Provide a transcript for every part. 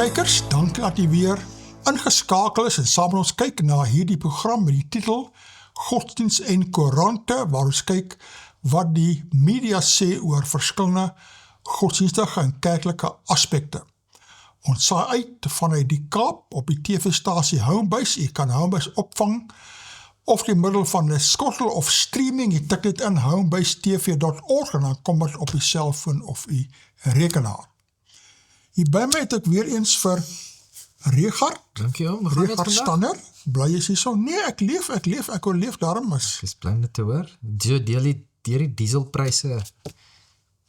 Kykers, dankie dat jy weer ingeskakel is en saam met ons kyk na hierdie program met die titel Godsdienst en Koerante, waar ons kyk wat die media sê oor verskillende godsdienstige en kerklike aspekte. Ons saai uit vanuit die Kaap op die TV-stasie Homebase. Jy kan Homebase opvang of die middel van 'n skottel of streaming. Jy tik dit in homebasetv.org en dan kom dit op die selfoon of die rekenaar. Hier by my het ek weer eens vir Regard. Dankie, Regard Stanner. Bly is hier so. Nee, ek oorleef daarom is. Dis bly net te hoor. Deur die dieselpryse.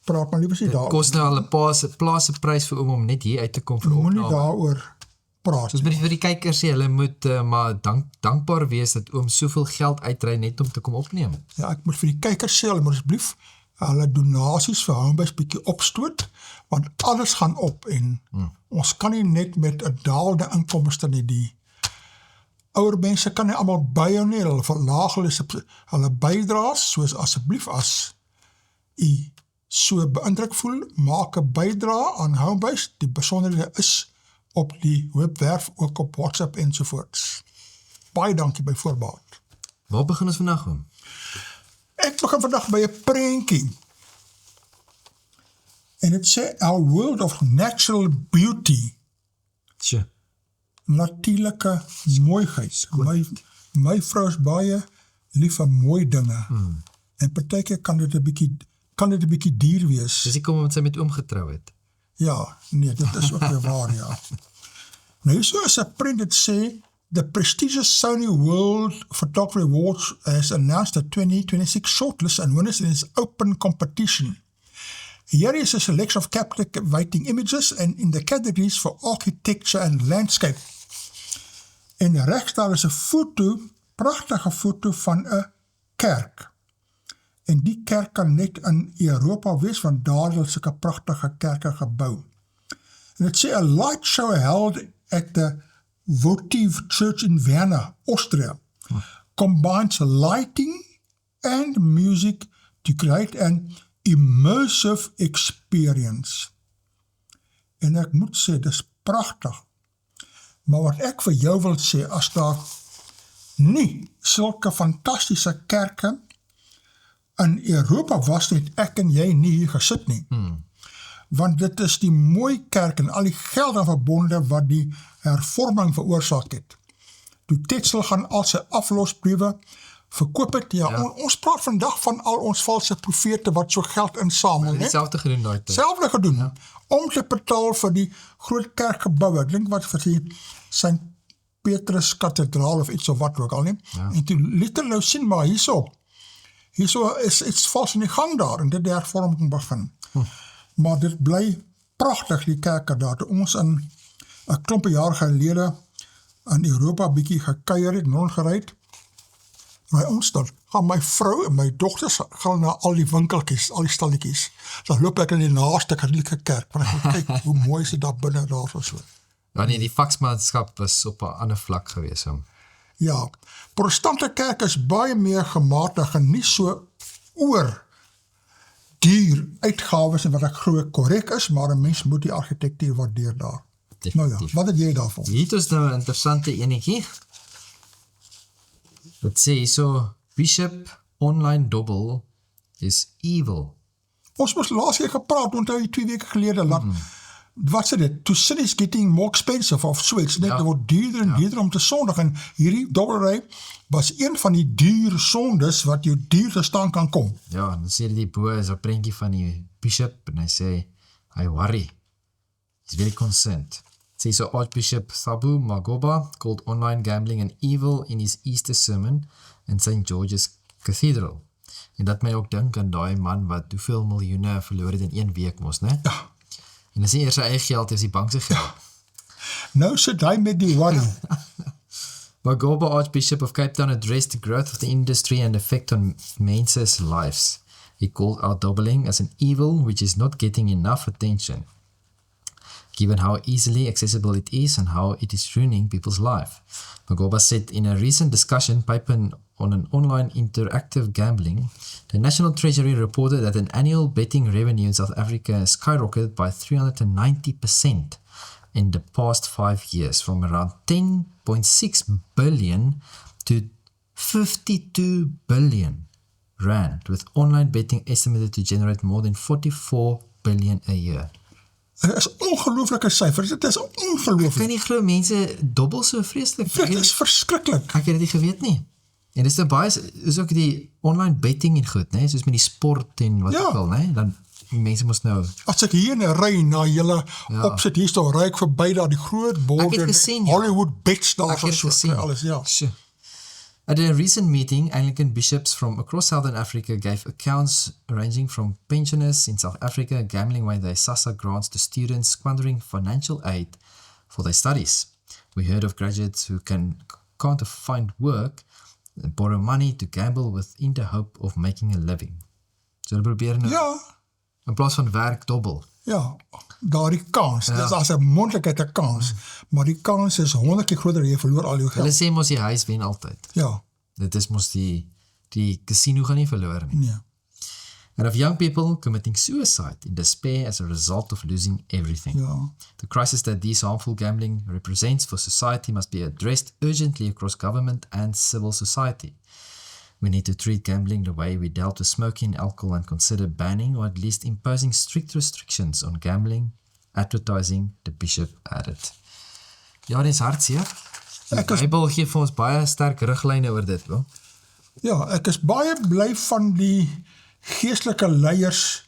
Praat maar liever nie Dit daaroor. kos nou al 'n plaas se prys vir om net hier uit te kom vir Moenie opname. daaroor praat. Soos vir die kykers sê, hulle moet maar dankbaar wees dat oom soveel geld uitry net om te kom opneem. Ja, ek moet vir die kykers sê, hulle moet asseblief hulle donasies vir Homebase bietjie opstoot, want alles gaan op en ons kan nie net met 'n daalde inkomste nie, die ouer mense kan nie almal byhou nie, hulle verlaag hulle bydraes, soos asseblief as u so beïndruk voel, maak 'n bydrae aan Homebase, die besonderhede is op die webwerf, ook op WhatsApp ensovoorts. Baie dankie by voorbaat. Waar begin ons vandag oom? Ek begin vandag by 'n prentjie. En dit sê, our world of natural beauty, Tjoe. natuurlike mooiheid. My vrou is baie lief vir mooi dinge. En partykeer kan dit 'n bietjie duur wees. Dis ek kom omdat sy met oom getrou het. Ja, nee, dit is ook weer waar, ja. Nou hier so is 'n print dit sê, the prestigious Sony World Photography Awards has announced the 2026 shortlist and winners in its open competition. Here is a selection of captivating images and in the categories for architecture and landscape. En rechts daar is 'n foto, pragtige foto van 'n kerk. En die kerk kan net in Europa wees, want daar is sulke pragtige kerke gebou. En het sê, a light show held at the Votive Church in Vienna, Austria, combines lighting and music to create an immersive experience. En ek moet sê, dis pragtig. Maar wat ek vir jou wil sê, as daar nie sulke fantastiese kerke in Europa was, net ek en jy nie hier gesit nie. Want dit is die mooi kerk en al die geld aan verbonde wat die hervorming veroorsaak het. Toe Tetzel gaan al sy aflosbriewe verkoop het, ons praat vandag van al ons valse profete wat so geld insamel. Dieselfde gedoen daai tyd. Selfde gedoen, om te betaal vir die groot kerkgebouwe, ek dink wat vir die St. Petrus kathedraal of iets of wat ook al nie. En toe liet hulle nou sien, maar hierso is iets vals in die gang daar, en dit die hervorming begin. Maar dit bly pragtig, die kerke daar, toe ons in 'n klompe jaar gelede in Europa bietjie gekuier het, rondgereid, by ons dan, gaan my vrou en my dogters gaan na al die winkeltjies, al die stalletjies, dan loop ek in die naaste katholieke kerk, want ek gaan kyk, hoe mooi is dit daar binne daar of so. Ja nee, die vaksmanskap was op 'n ander vlak gewees oom. Ja, protestante kerk is baie meer gematig en nie so oor duur uitgawes en wat ek glo korrek is, maar 'n mens moet die argitektuur waardeer daar. Nou ja, wat het jy daarvan? Hier is nou 'n interessante enetjie. Dit sê hierso, Bishop Online Double is evil. Ons moes laas keer gepraat, onthou jy 2 weke gelede, wat sê dit, to sin is getting more expensive of so iets, net dit word duurder en duurder om te sondig, en hierdie dobbelry was een van die duur sondes wat jou duur te staan kan kom. Ja, dan sê die bo is 'n prentjie van die bishop en hy sê, I worry. He's very concerned. Say so Archbishop Thabu Magoba called online gambling an evil in his Easter sermon in St. George's Cathedral. En dat my ook dink aan daai man wat hoeveel miljoene verloor het in 1 week mos, né? Ja. En dis nie eers sy eie geld, dis die bank se geld. Nou sit hy met die worry. Magoba, Archbishop of Cape Town, addressed the growth of the industry and effect on men's lives. He called out doubling as an evil which is not getting enough attention, given how easily accessible it is and how it is ruining people's life. Magoba said in a recent discussion paper on an online interactive gambling, the National Treasury reported that an annual betting revenue in South Africa skyrocketed by 390% in the past 5 years, from around 10.6 billion to 52 billion rand, with online betting estimated to generate more than 44 billion a year. Dit is ongelooflike syfers, dit is Kan ongelooflik. nie glo mense dobbel so vreeslik. Dit is verskriklik. Ek het dit nie geweet nie. En dis nou baie, is ook die online betting en goed, né? Soos met die sport en wat Ja. ook al, né? Dan mense mos nou. As ek hier in 'n ry na julle opsit hier staan, ry ek verby daar die groot borde, gesien, ja. Hollywood bets daar Ek het so gesien. alles, ja. Sure. At a recent meeting, Anglican bishops from across Southern Africa gave accounts ranging from pensioners in South Africa gambling away their SASSA grants to students squandering financial aid for their studies. We heard of graduates who can't find work and borrow money to gamble within the hope of making a living. So hulle probeer nou Ja, in plaas van werk dobbel. ja, daardie kans, dis as 'n moontlikheid 'n kans, maar die kans is 100 keer groter, jy verloor al jou Hulle geld. sê mos die huis wen altyd. Ja, Dit is mos die casino gaan nie verloor nie. nee. And of young people committing suicide in despair as a result of losing everything. Ja. The crisis that this harmful gambling represents for society must be addressed urgently across government and civil society. We need to treat gambling the way we dealt with smoking and alcohol and consider banning or at least imposing strict restrictions on gambling, advertising, the bishop added. Ja, dit is hartseer. Die Bybel gee vir ons baie sterk riglyne oor dit, wel. Ja, ek is baie bly van die geestelike leiers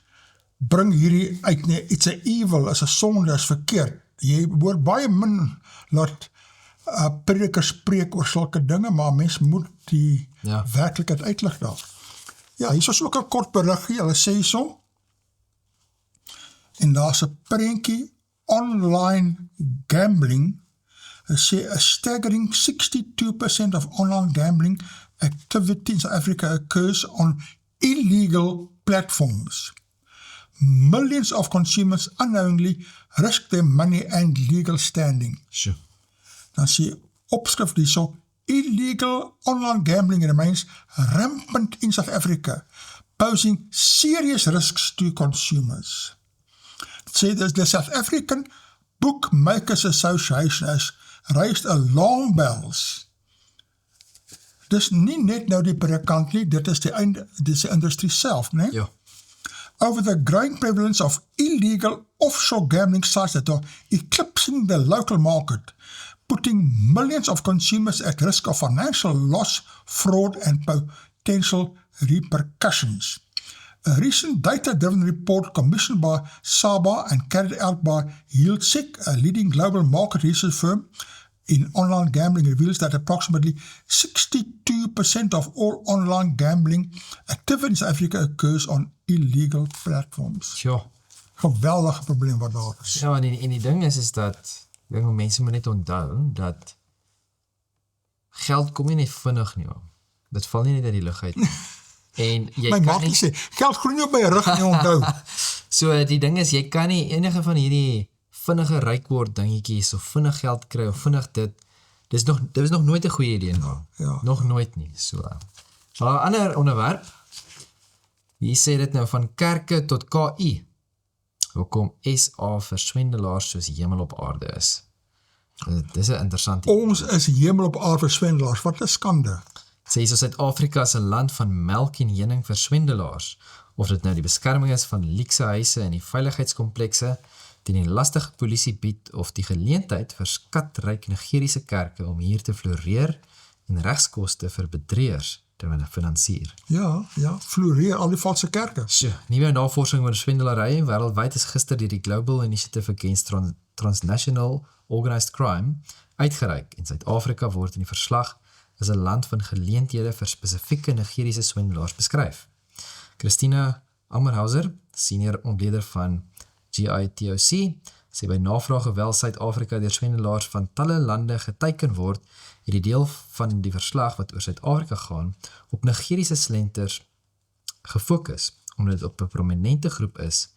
bring hierdie uit, nee, it's a evil, is 'n sonde, is verkeerd. Jy hoor baie min laat predikers spreek oor sulke dinge, maar mens moet die werklikheid uitlig daar. Ja, hier is ook 'n kort beriggie, hulle sê so, en daar's 'n prentjie, online gambling, hulle sê a staggering 62% of online gambling activity in South Africa occurs on illegal platforms. Millions of consumers unknowingly risk their money and legal standing. Sure. Dan sê opskrif hierso, illegal online gambling remains rampant in South Africa, posing serious risks to consumers. It says the South African Bookmakers Association has raised alarm bells. Dis nie net nou die predikant nie, dit is die industrie self, né? Ja. Over the growing prevalence of illegal offshore gambling sites that are eclipsing the local market, putting millions of consumers at risk of financial loss, fraud, and potential repercussions. A recent data-driven report commissioned by SABA and carried out by YieldSec, a leading global market research firm in online gambling, reveals that approximately 62% of all online gambling activity in South Africa occurs on illegal platforms. Ja. Geweldige probleem wat daar is. Ja, en die ding is dat, ek dink mense moet net onthou, dat geld kom nie net vinnig nie, hoor. Dit val nie net uit die lug uit nie. En jy My kan maat nie, sê, geld groei nie op my rug nie, onthou. so die ding is, jy kan nie enige van hierdie vinnige ryk word dingetjies, of vinnig geld kry, of vinnig dit is nog nooit 'n goeie idee nie. Ja. Nog nooit nie, so. 'n ander onderwerp, hier sê dit nou van kerke tot KI, hoekom SA verswendelaars soos hemel op aarde is. Dit is 'n interessante. Ons is hemel op aarde verswendelaars, wat 'n skande. Sê so Suid-Afrika is 'n land van melk en heuning verswendelaars, of dit nou die beskerming is van luukse huise en die veiligheidskomplekse, teen die lastige polisie bied of die geleentheid vir skatryk Nigeriese kerke om hier te floreer en regskoste vir bedrieërs te finansier. Ja, floreer al die valse kerke. So, nuwe navorsing oor swendelary wêreldwyd is gister deur die Global Initiative Against Transnational Organized Crime uitgereik en Suid-Afrika word in die verslag as 'n land van geleenthede vir spesifieke Nigeriese swendelaars beskryf. Christina Ammerhauser, senior ontleder van GITOC, sê by navraag hoewel Suid-Afrika deur swendelaars van talle lande geteiken word, het die deel van die verslag wat oor Suid-Afrika gaan op Nigeriese slenters gefokus, omdat dit op 'n prominente groep is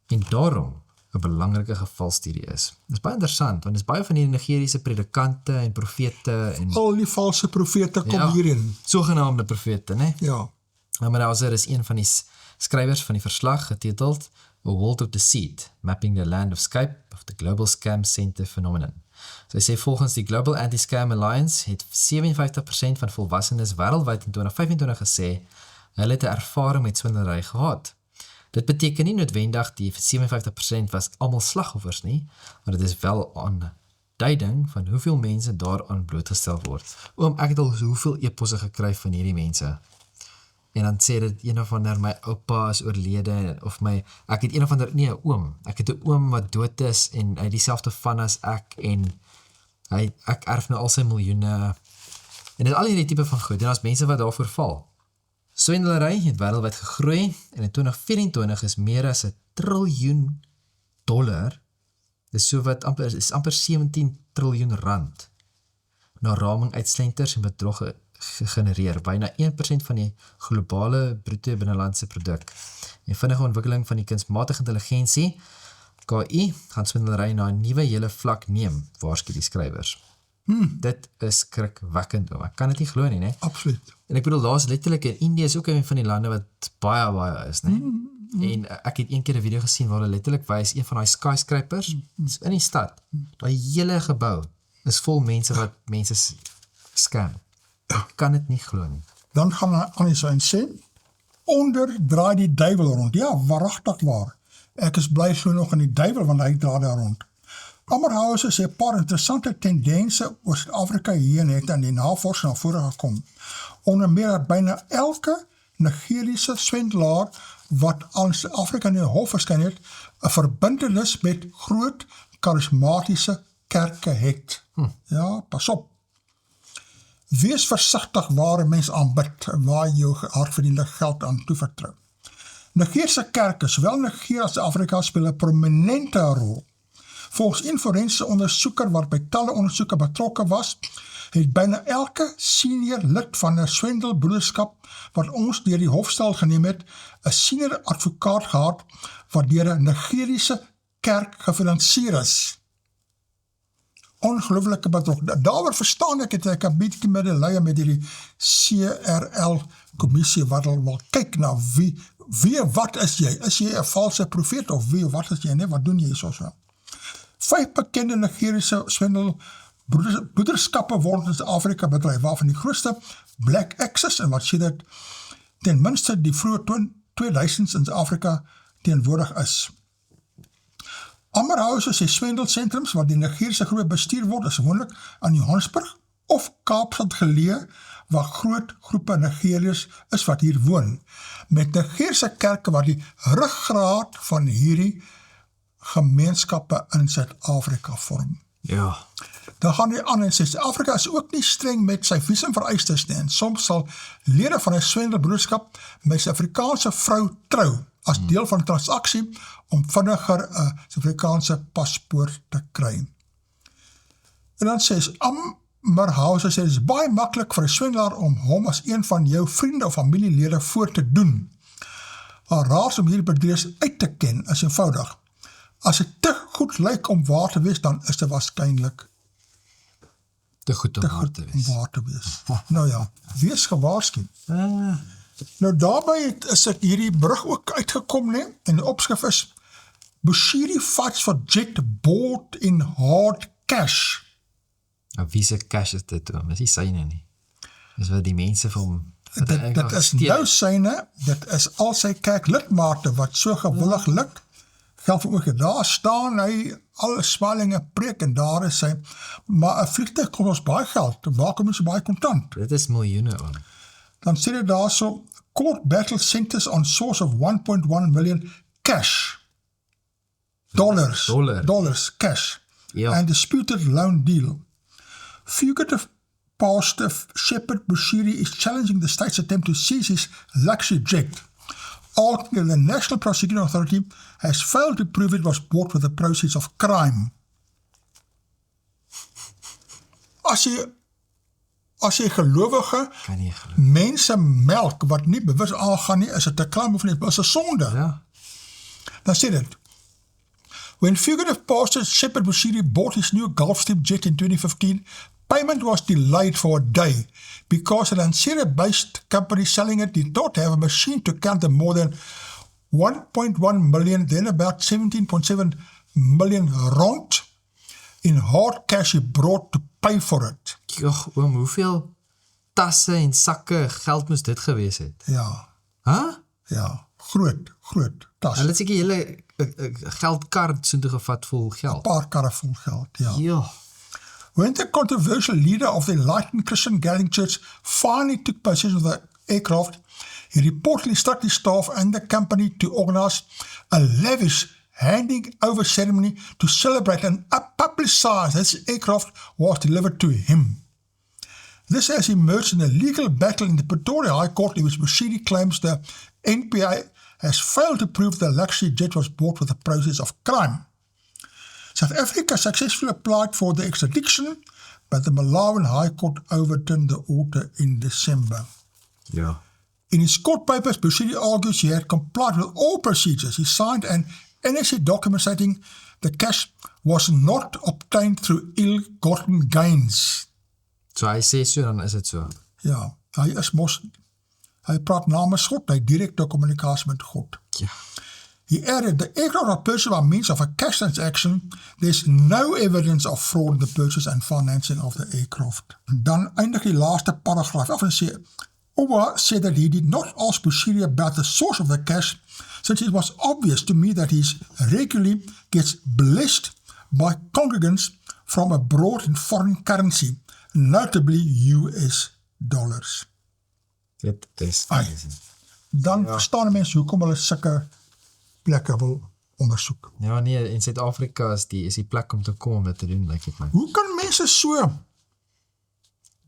en daarom 'n belangrike gevalstudie is. Dit is baie interessant, want dit is baie van die Nigeriese predikante en profete en Al die valse profete kom hierin. sogenaamde profete, né? Ja, Ammerhauser is een van die skrywers van die verslag getiteld A World of Deceit, Mapping the Landscape of the Global Scam Center Phenomenon. So hy sê volgens die Global Anti-Scam Alliance het 57% van volwassenes wêreldwyd in 2025 gesê hulle het 'n ervaring met swindelery gehad. Dit beteken nie noodwendig die 57% was almal slagoffers nie, maar dit is wel aanduiding van hoeveel mense daaraan blootgestel word. Ek het al hoeveel e-posse gekry van hierdie mense. En dan sê dit een of ander, my oupa is oorlede, of ek het een of ander, nee, oom. Ek het 'n oom wat dood is, en hy dieselfde van as ek, en ek erf nou al sy miljoene, en dit al hierdie tipe van goed, en as mense wat daarvoor val. Swindelery het wêreldwyd gegroei, en in 2024 is meer as $1 triljoen, dis so wat amper 17 triljoen rand, na raming uitslenters en bedrog gegenereer, byna 1% van die globale bruto binnelandse produk. En vinnige ontwikkeling van die kunsmatige intelligensie, KI, gaan swindelery na 'n nuwe hele vlak neem, waarsku die skrywers. Dit is skrikwekkend, ek kan dit nie glo nie, né? Absoluut. En ek bedoel, daar is letterlik, in Indië is ook een van die lande wat baie is, né? En ek het een keer 'n video gesien waar hulle letterlik wys, een van die skyscrapers, in die stad, daai hele gebou is vol mense wat mense scam. Ek kan dit nie glo nie. Dan gaan hy aan die en sê, onder draai die duiwel rond. Ja, waaragtig waar. Ek is bly so nog in die duiwel, want hy draai daar rond. Ammerhausen sê 'n paar interessante tendense oor Suid-Afrika hierheen het aan die navorsing na vore gekom. Onder meer dat byna elke Nigeriese swindelaar wat aan Suid-Afrika in die hof verskyn het, 'n verbintenis met groot charismatiese kerke het. Ja, pas op. Wees versigtig waar 'n mens aanbid en waar jy jou hardverdiende geld aan toevertrou. Nigerse kerke, sowel Nigeria as Afrika, speel 'n prominente rol. Volgens een forensiese ondersoeker wat by talle ondersoeke betrokke was, het byna elke senior lid van 'n swendelbroederskap wat ons deur die hofstal geneem het, 'n senior advokaat gehad wat deur 'n Nigeriese kerk gefinansier is. Ongelooflike bedrog. Daaroor verstaan ek het ek 'n bietjie medelee met hierdie CRL kommissie wat wil kyk na wie wat is jy? Is jy 'n valse profeet of wie wat is jy, nee, wat doen jy so? 5 bekende Nigeriese swendelbroederskappe word in Suid-Afrika bedryf, waarvan die grootste Black Axis, en wat sê dit ten minste die vroeë 2000s in Suid-Afrika teenwoordig is. Ammerhausen sê swendelsentrums wat die Nigeriese groep bestuur word, is gewoonlik aan Johannesburg of Kaapstad geleë, waar groot groepe Nigeriërs is wat hier woon, met Nigeriese kerke wat die ruggraat van hierdie gemeenskappe in Suid-Afrika vorm. Ja. Dan gaan hy aan en sê, Suid-Afrika is ook nie streng met sy visumvereistes nie, en soms sal lede van 'n swendelbroederskap met sy Afrikaanse vrou trou, as deel van 'n transaksie om vinniger 'n Suid-Afrikaanse paspoort te kry. En dan sê hy, Ammerhausen sê, dit is baie maklik vir 'n swendelaar om hom as een van jou vriende of familielede voor te doen. Haar raad om hierdie bedriegs uit te ken is eenvoudig. As dit te goed lyk om waar te wees, dan is dit waarskynlik te goed om waar te wees. Nou ja, wees gewaarsku. Nou daarby is dit hierdie brug ook uitgekom, nee, en die opskrif is Bushiri fights for jet bought in hard cash. Wie se cash is dit? Is nie syne nie. Dis wat die mense vir hom dit is nou syne, dit is al sy kerklidmate wat so gewillig luk, geld vir ook, daar staan hy, alle smallinge preek, en daar is hy, maar 'n vliegtuig kost ons baie geld, waar kom ons baie kontant? Dit is miljoene, Dan sê dit daar so, court battle centers on source of 1.1 million cash, dollars cash, and disputed loan deal. Fugitive pastor Shepherd Bushiri is challenging the state's attempt to seize his luxury jet. Ultimately, the National Prosecuting Authority has failed to prove it was bought with the proceeds of crime. As jy gelowige mense melk wat nie bewus aangaan nie, is dit 'n crime of nie, is 'n sonde. Ja. Dan sê dit, when fugitive pastor Shepherd Bushiri bought his new Gulfstream jet in 2015, payment was delayed for a day because an Nigeria-based company selling it did not have a machine to count the more than 1.1 million, then about 17.7 million rand in hard cash he brought to pay for it. Joh, oom, hoeveel tasse en sakke geld moes dit gewees het? Ja, Huh? ja, groot tas. Hulle het seker hele geldkar soontoe gevat vol geld. Paar karre vol geld, ja. Ja. When the controversial leader of the Enlightened Christian Gathering Church finally took possession of the aircraft, he reportedly instructed his staff and the company to organize a lavish handing over ceremony to celebrate and publicize that his aircraft was delivered to him. This has emerged in a legal battle in the Pretoria High Court in which Bushiri claims the NPA has failed to prove the luxury jet was bought with the process of crime. South Africa successfully applied for the extradition, but the Malawian High Court overturned the order in December. Ja. In his court papers, Bushiri argues he had complied with all procedures. He signed an NSA document stating the cash was not obtained through ill-gotten gains. So hy sê so, dan is dit so. Ja, hy praat namens God, hy direkte kommunikasie met God. Ja. He added, the aircraft was purchased by means of a cash transaction. There's no evidence of fraud in the purchase and financing of the aircraft. Dan eindig die laaste paragraaf af en sê, Oba said that he did not ask Bushiri about the source of the cash, since it was obvious to me that he regularly gets blessed by congregants from abroad in foreign currency, notably US dollars. Dit is Ai, dan verstaan die mens hoekom hulle sulke plekke wil ondersoek. Ja, nee, in Suid-Afrika is die plek om te kom om dit te doen, lyk dit my. Hoe kan mense so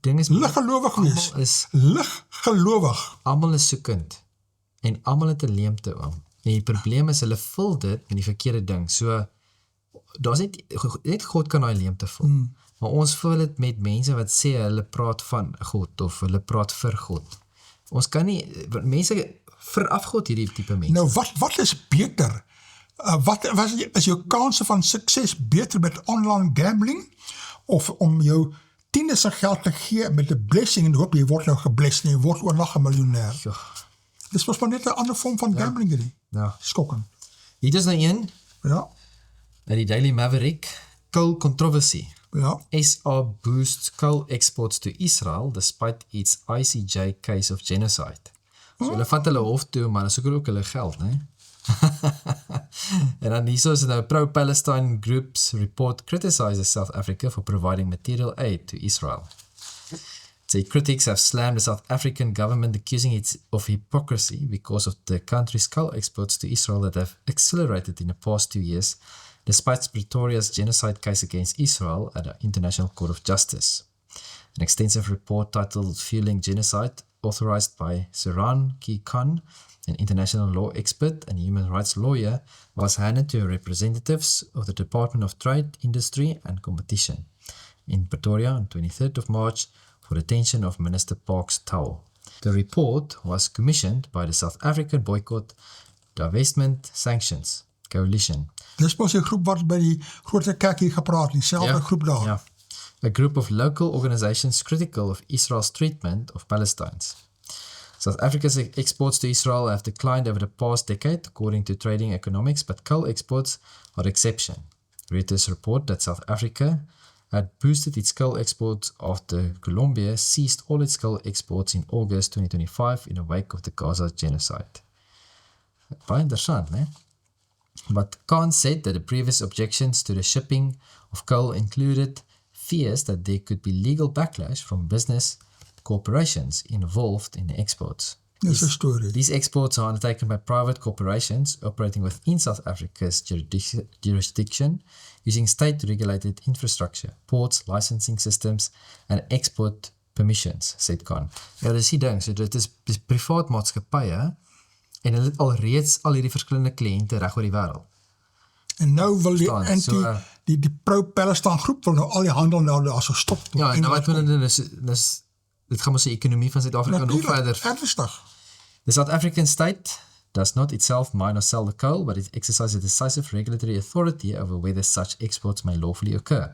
Ding is, liggelowig wees? Liggelowig. Almal is soekend en almal het 'n leemte oom. En die probleem is hulle vul dit met die verkeerde ding. So daar's net God kan daai leemte vul. Maar ons vul dit met mense wat sê hulle praat van God of hulle praat vir God. Ons kan nie mense veraf God hierdie tipe mense. Nou wat is beter? Wat is jou kanse van sukses beter met online gambling of om jou tiendes se geld te gee met 'n blessing en hoop jy word nou gebless en jy word oornag 'n miljonair? Ja. Dis mos maar net 'n ander vorm van gambling hierdie. Ja. Skokkend. Hier is nou een Ja. uit die Daily Maverick, coal controversy. Ja. SA boosts coal exports to Israel despite its ICJ case of genocide. So hulle vat hulle hof toe, maar hulle soek ook hulle geld, né? En dan hierso is nou pro-Palestine groups report criticizes South Africa for providing material aid to Israel. The critics have slammed the South African government, accusing it of hypocrisy because of the country's coal exports to Israel that have accelerated in the past 2 years, despite Pretoria's genocide case against Israel at the International Court of Justice. An extensive report titled Fueling Genocide, authorized by Saran Khan, an international law expert and human rights lawyer, was handed to representatives of the Department of Trade, Industry and Competition in Pretoria on 23rd of March for the attention of Minister Parks Tau. The report was commissioned by the South African Boycott, Divestment, Sanctions Coalition. Dis mos 'n groep wat by die groot kerk hier gepraat, dieselfde groep daar. Yeah. A group of local organizations critical of Israel's treatment of Palestinians. South Africa's exports to Israel have declined over the past decade, according to Trading Economics, but coal exports are the exception. Reuters report that South Africa had boosted its coal exports after Colombia ceased all its coal exports in August 2025 in the wake of the Gaza genocide. Baie interessant, né? But Khan said that the previous objections to the shipping of coal included fears that there could be legal backlash from business corporations involved in the exports. Dis 'n storie. These exports are undertaken by private corporations operating within South Africa's jurisdiction using state-regulated infrastructure, ports, licensing systems, and export permissions, said Khan. Ja, dis die ding, so dit is privaat maatskappye en hulle het alreeds al hierdie verskillende kliënte reg oor die wêreld. En nou wil die die pro-Palestine groep wil nou al die handel nou daar so stop. Ja, en nou wat hulle doen is dit gaan ons die ekonomie van Suid-Afrika nog verder. Ernstig. The South African state does not itself mine or sell the coal, but it exercises a decisive regulatory authority over whether such exports may lawfully occur.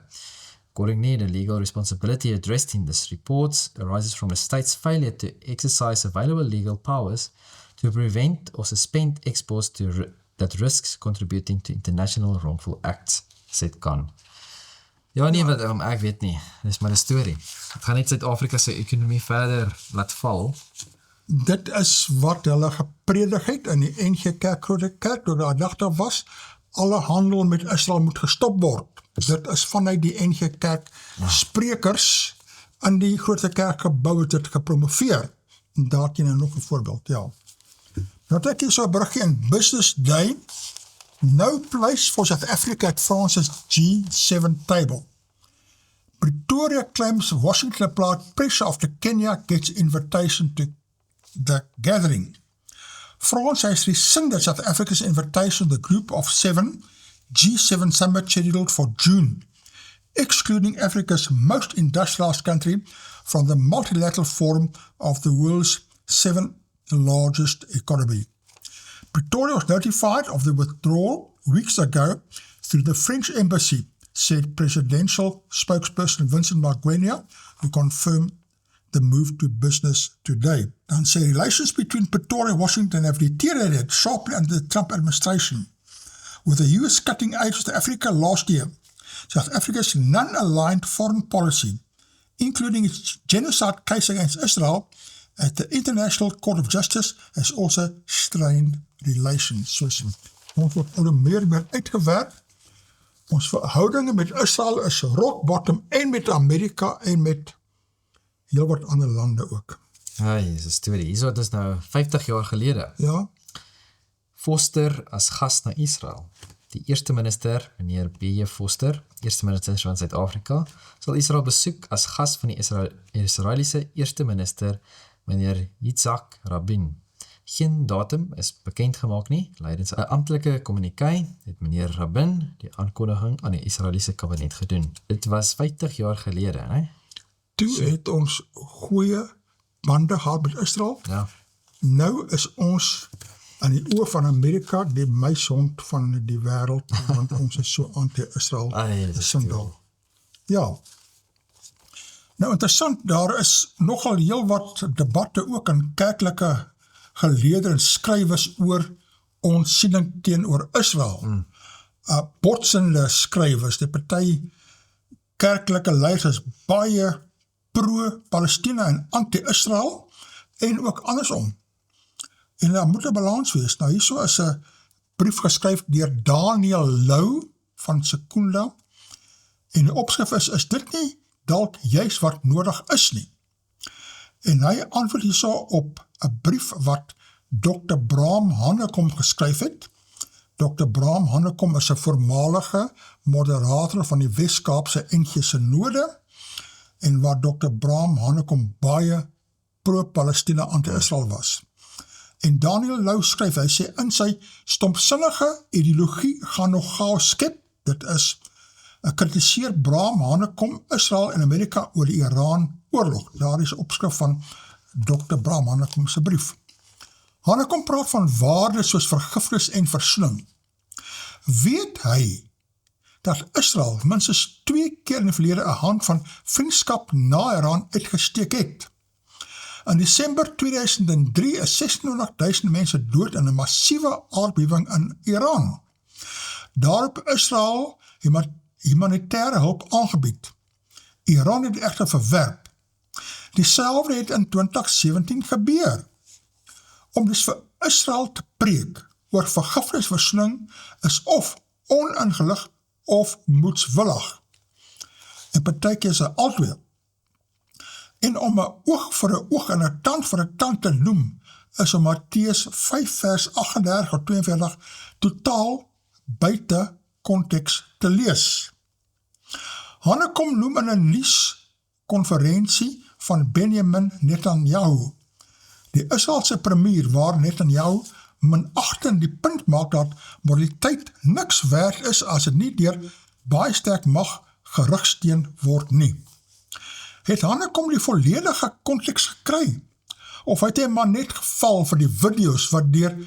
Accordingly, the legal responsibility addressed in this report arises from the state's failure to exercise available legal powers to prevent or suspend exports that risks contributing to international wrongful acts, said Khan. Ja, nee, wat, ek weet nie. Dis maar 'n storie. Het gaan net Suid-Afrika se ekonomie verder laat val. Dit is wat hulle gepredig het in die NG Kerk, Grote Kerk, toe daar gedagte was, alle handel met Israel moet gestop word. Dit is vanuit die NG Kerk sprekers in die Grote Kerk gebou het dit gepromoveer. En daar ken nog 'n voorbeeld, ja. Nou het ek hier so 'n berigie in Business Day, no place for South Africa at France's G7 table. Pretoria claims Washington applied pressure after Kenya gets invitation to the gathering. France has rescinded South Africa's invitation to the group of 7 G7 summit scheduled for June, excluding Africa's most industrialized country from the multilateral forum of the world's 7th largest economy. Pretoria was notified of the withdrawal weeks ago through the French embassy, said presidential spokesperson Vincent Magwenya, who confirmed the move to Business Today. Dan sê relations between Pretoria and Washington have deteriorated sharply under the Trump administration, with the US cutting aid to Africa last year. South Africa's non-aligned foreign policy, including its genocide case against Israel at the International Court of Justice, has also strained relations. Soos ons word al meer en meer uitgewerk. Ons verhoudinge met Israel is rock bottom en met Amerika en met heel wat ander lande ook. Ai, dis 'n storie. Hierso is nou 50 jaar gelede. Ja. Foster as gas na Israel. Die eerste minister, meneer B.J. Foster, eerste minister van Suid-Afrika, sal Israel besoek as gas van die Israeliese eerste minister, meneer Yitzhak Rabin. Geen datum is bekend gemaak nie. Leidens 'n amptelike kommunikei het meneer Rabin die aankondiging aan die Israeliese kabinet gedoen. Dit was 50 jaar gelede, hè? Toe het ons goeie bande gehad met Israel. Ja. Nou is ons aan die oor van Amerika die muishond van die wêreld, want ons is so anti-Israel. Sindaal. Ja. Nou interessant, daar is nogal heel wat debatte ook in kerklike geleerders en skrywers oor ons siening teenoor Israel. Botsende skrywers, die party kerklike leiers is baie pro-Palestina en anti-Israel en ook andersom. En daar moet 'n balans wees. Nou hierso is 'n brief geskryf deur Daniel Lou van Secunda en die opskrif is dit nie dalk juis wat nodig is nie. En hy antwoord hierso op 'n brief wat Dr. Bram Hannekom geskryf het. Dr. Bram Hannekom is 'n voormalige moderator van die Wes-Kaapse NG Synode en waar Dr. Bram Hannekom baie pro-Palestina anti-Israel was. En Daniel Lou skryf, hy sê, in sy stompsinnige ideologie gaan nog chaos skep, dit is, kritiseer Bram Hannekom Israel en Amerika oor die Iran oorlog. Daar is 'n opskrif van Dr. Bram Hannekom se brief. Hannekom praat van waardes soos vergifnis en versoening. Weet hy dat Israel minstens 2 keer in die verlede 'n hand van vriendskap na Iran uitgesteek het? In Desember 2003 is 26.000 mense dood in 'n massiewe aardbewing in Iran. Daarop Israel humanitaire hulp aangebied. Iran het egter verwerp. Dieselfde het in 2017 gebeur. Om dus vir Israel te preek oor vergifnisversoening is of oningelig of moedswillig. En partykeer is albei. En om 'n oog vir 'n oog en 'n tand vir 'n tand te noem, is om Matteus 5 vers 38 tot 42 totaal buite konteks te lees. Hannekom noem in 'n nuuskonferensie van Benjamin Netanyahu, die Israelse premier, waar Netanyahu minagtend die punt maak dat moraliteit niks werd is as dit nie deur baie sterk mag gerugsteun word nie. Het Hannekom die volledige konteks gekry? Of het hy maar net geval vir die video's wat deur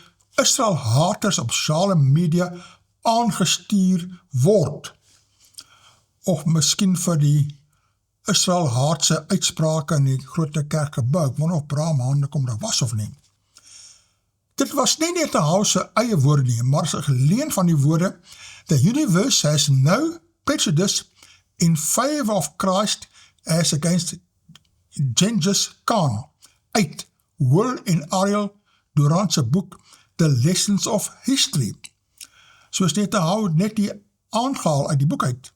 Israel haters op sosiale media aangestuur word? Of miskien vir die Israel haatse uitsprake in die Grote Kerkgebou? Ek wonder of Bram Hannekom daar was of nie. Dit was nie net 'n hause eie woorde nie, maar is geleen van die woorde, the universe has no prejudice in favor of Christ as against Genghis Khan, uit Will en Ariel Durant se boek The Lessons of History. Soos net te hou, net die aangehaal uit die boek uit.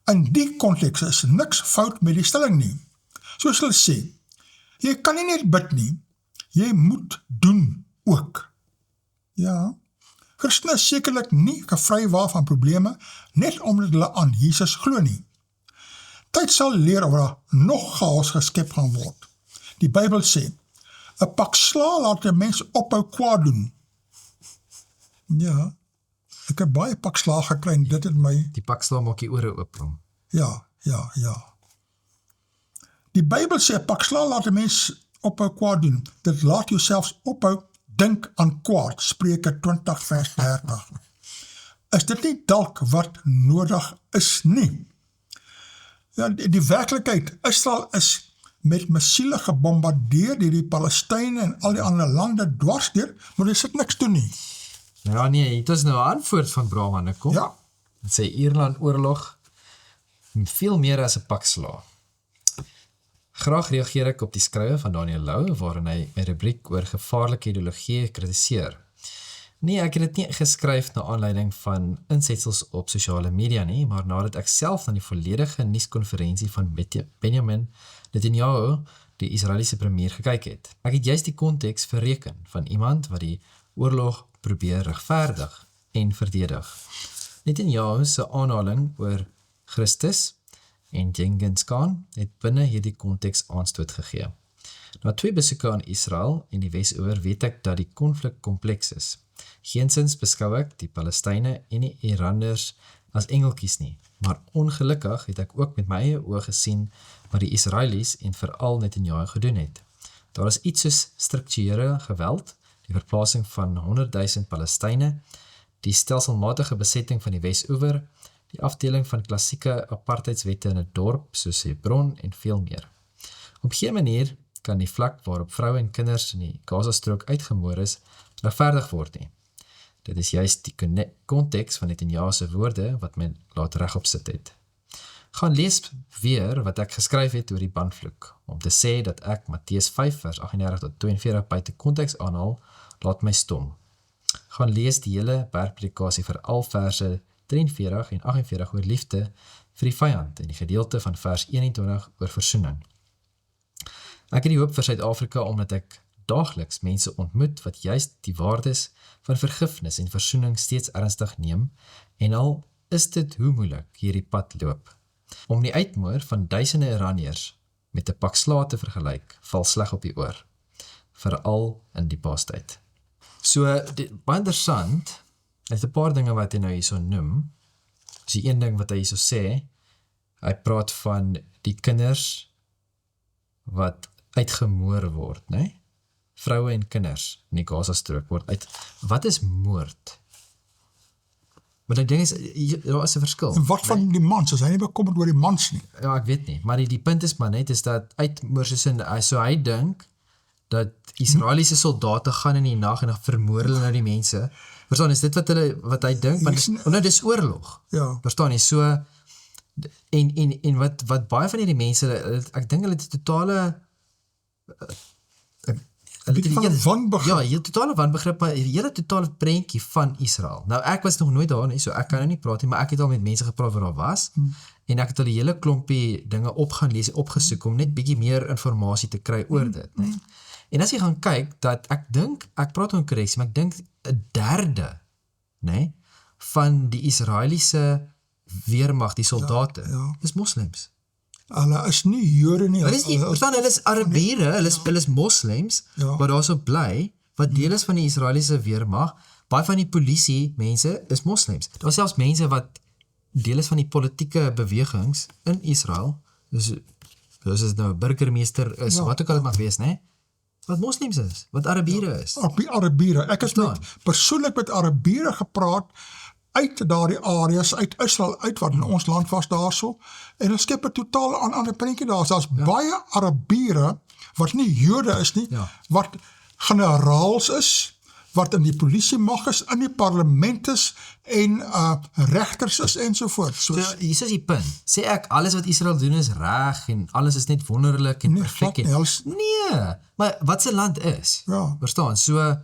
In die konteks is niks fout met die stelling nie. Soos hulle sê, jy kan nie net bid nie, jy moet doen ook. Ja, Christene is sekerlik nie gevrywaar van probleme, net omdat hulle aan Jesus glo nie. Tyd sal leer of daar nog chaos geskep gaan word. Die Bybel sê, 'n pak sla laat 'n mens ophou kwaad doen. Ja, ek het baie pak sla gekry en dit het my, Die pak sla maak die ore oop. ja. Die Bybel sê, 'n pak sla laat 'n mens ophou kwaad doen. Dit laat jou selfs ophou dink aan kwaad, Spreuke 20 vers 30. Is dit nie dalk wat nodig is nie? Ja, die werklikheid, Israel is met missiele gebombardeer deur die Palestynë en al die ander lande dwarsdeur, maar hulle sit niks doen nie. Ja nee, het is nou 'n antwoord van Brahman, kom. Ja, Het sê Ierland oorlog, veel meer as 'n pak sla. Graag reageer ek op die skrywe van Daniel Louw, waarin hy my rubriek oor gevaarlike ideologieë kritiseer. Nee, ek het dit nie geskryf na aanleiding van insetsels op sosiale media nie, maar nadat ek self na die volledige nuuskonferensie van Benjamin Netanyahu, die Israeliese premier, gekyk het. Ek het juist die konteks verreken van iemand wat die oorlog probeer regverdig en verdedig. Netanyahu se aanhaling oor Christus en Genghis Khan het binne hierdie konteks aanstoot gegee. Na 2 besoeke aan Israel en die Wes-oewer weet ek dat die konflik kompleks is. Geensins beskou ek die Palestynë en die Iraniërs as engeltjies nie, maar ongelukkig het ek ook met my eie oë gesien wat die Israelies en veral Netanyahu gedoen het. Daar is iets soos strukturele geweld, die verplasing van 100,000 Palestynë, die stelselmatige besetting van die Wes-oewer, die afdeling van klassieke apartheidswette in 'n dorp soos Hebron en veel meer. Op geen manier kan die vlak waarop vroue en kinders in die Gazastrook uitgemoor is, regverdig word nie. Dit is juist die konteks van Netanyahu se woorde wat my laat regop sit het. Gaan lees weer wat ek geskryf het oor die bandvloek. Om te sê dat ek Matteus 5 vers 38 tot 42 buite konteks aanhaal, laat my stom. Gaan lees die hele bergpredikasie vir al verse 43 en 48 oor liefde vir die vyand en die gedeelte van vers 21 oor versoening. Ek het die hoop vir Suid-Afrika omdat ek daagliks mense ontmoet wat juist die waardes van vergifnis en versoening steeds ernstig neem en al is dit hoe moeilik hierdie pad loop. Om die uitmoor van duisende Iraniërs met 'n pak sla te vergelyk, val sleg op die oor, veral in die paastyd. So, baie interessant, het 'n paar dinge wat hy nou hierso noem. Dus die een ding wat hy hierso sê, hy praat van die kinders wat uitgemoor word, né? Vroue en kinders in die Gazastrook word uit. Wat is moord? Maar die ding is, daar is 'n verskil. En wat van die mans, is hy nie bekommerd oor die mans nie? Ja, ek weet nie, maar die punt is maar net, is dat uitmoor soos in, so hy dink, dat Israeliese soldate gaan in die nag en dan vermoor hulle nou die mense. Verstaan, is dit wat hy dink? Want dis oorlog. Ja. Verstaan jy, so, en wat baie van hierdie mense, ek dink hulle het die totale, Van 'n wanbegrip. Ja, jy totale wanbegrip, maar die hele totale prentjie van Israel. Nou, ek was nog nooit daar nie, so ek kan nou nie praat nie, maar ek het al met mense gepraat wat daar was, en ek het al die hele klompie dinge opgaan lees, opgesoek, om net bietjie meer inligting te kry oor dit, nee. En as jy gaan kyk, dat ek praat oor korreksie, maar ek dink 1/3, nee, van die Israeliese weermag, die soldate, is moslems. Hulle is nie Jode nie. Hulle is Arabiere, hulle is moslems, wat daar so bly, wat deel is van die Israeliese weermag. Baie van die polisie mense is moslems. Daar is selfs mense wat deel is van die politieke bewegings in Israel, dus as dit nou 'n burgemeester is, wat ook al dit mag wees, né? Wat moslems is, wat Arabiere is. Arabiere. Ek het persoonlik met Arabiere gepraat, uit daardie areas, uit Israel, uit wat in ons land was daarso, en hulle skep 'n totaal aan 'n prentjie daar. Daar's baie Arabiere, wat nie Jode is nie, wat generaals is, wat in die politiemag is, in die parlement is, en regters is, ensovoort. So, hier is die punt. Sê ek, alles wat Israel doen is reg, en alles is net wonderlik en perfek. Nee, maar wat se land is? Ja. Verstaan? So,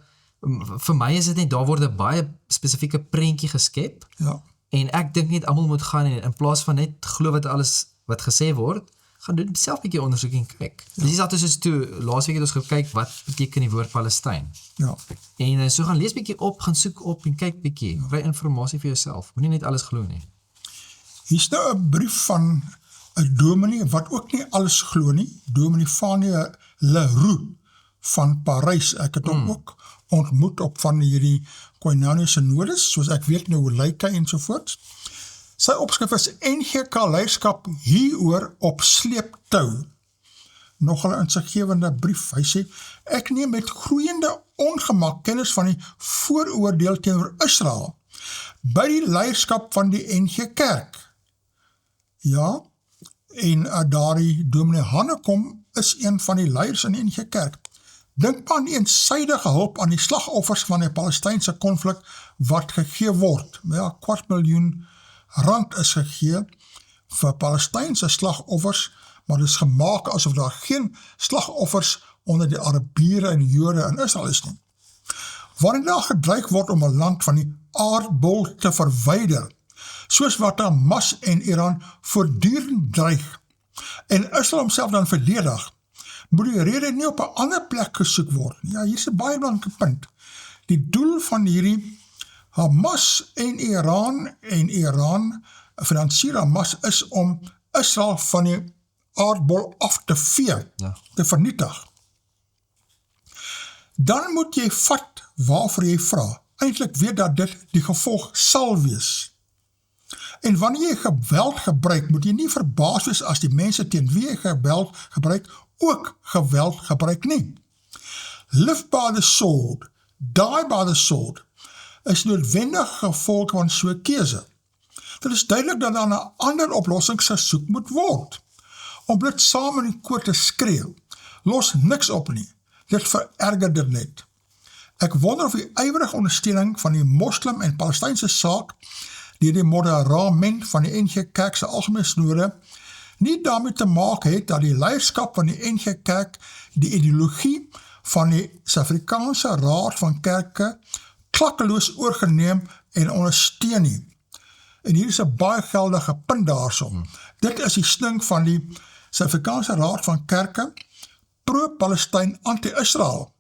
vir my is dit net, daar word 'n baie spesifieke prentjie geskep, Ja. en ek dink net almal moet gaan en in plaas van net glo wat alles wat gesê word, gaan doen self 'n bietjie ondersoek en kyk. Ja. Dis altyd soos toe, laasweek het ons gekyk wat beteken die woord Palestyn. Ja. En so gaan lees bietjie op, gaan soek op en kyk bietjie, kry inligting vir jouself. Moenie net alles glo nie. Hier's nou 'n brief van 'n dominee wat ook nie alles glo nie, dominee Fanie Leroux van Parys. Ek het hom ook ontmoet op van hierdie Koinonia Synodes, soos ek weet nou hoe lyk hy ensovoorts. Sy opskrif is NGK leierskap hieroor op sleeptou. Nogal 'n insiggewende brief. Hy sê, ek neem met groeiende ongemak kennis van die vooroordeel teenoor Israel by die leierskap van die NG Kerk. Ja, en daardie dominee Hannekom is een van die leiers in die NG Kerk. Dink maar aan die eensydige hulp aan die slagoffers van die Palestynse konflik wat gegee word. Ja, R250.000 is gegee vir Palestynse slagoffers, maar dit is gemaak asof daar geen slagoffers onder die Arabiere en Jode in Israel is nie. Wanneer daar gedreig word om 'n land van die aardbol te verwyder, soos wat Hamas en Iran voortdurend dreig, en Israel homself dan verdedig, moet die rede nie op 'n ander plek gesoek word. Ja, hier is 'n baie belangrike punt. Die doel van hierdie Hamas en Iran finansier Hamas is om Israel van die aardbol af te vee, te vernietig. Dan moet jy vat waarvoor jy vra. Eintlik weet dat dit die gevolg sal wees. En wanneer jy geweld gebruik, moet jy nie verbaas wees as die mense teen wie jy geweld gebruik, ook geweld gebruik nie. Live by the sword, die by the sword, is noodwendig gevolg van so keuse. Dit is duidelik dat daar 'n ander oplossing gesoek moet word. Om dit saam in die koor te skreeu, los niks op nie. Dit vererger dit net. Ek wonder of die ywerige ondersteuning van die moslim en Palestynse saak deur die moderament van die NG Kerk se algemene synode nie daarmee te maak het dat die leierskap van die NG Kerk die ideologie van die Suid-Afrikaanse Raad van Kerke klakkeloos oorgeneem en ondersteun nie. En hier is 'n baie geldige punt daarso. Dit is die sling van die Suid-Afrikaanse Raad van Kerke, pro-Palestyn, anti-Israel.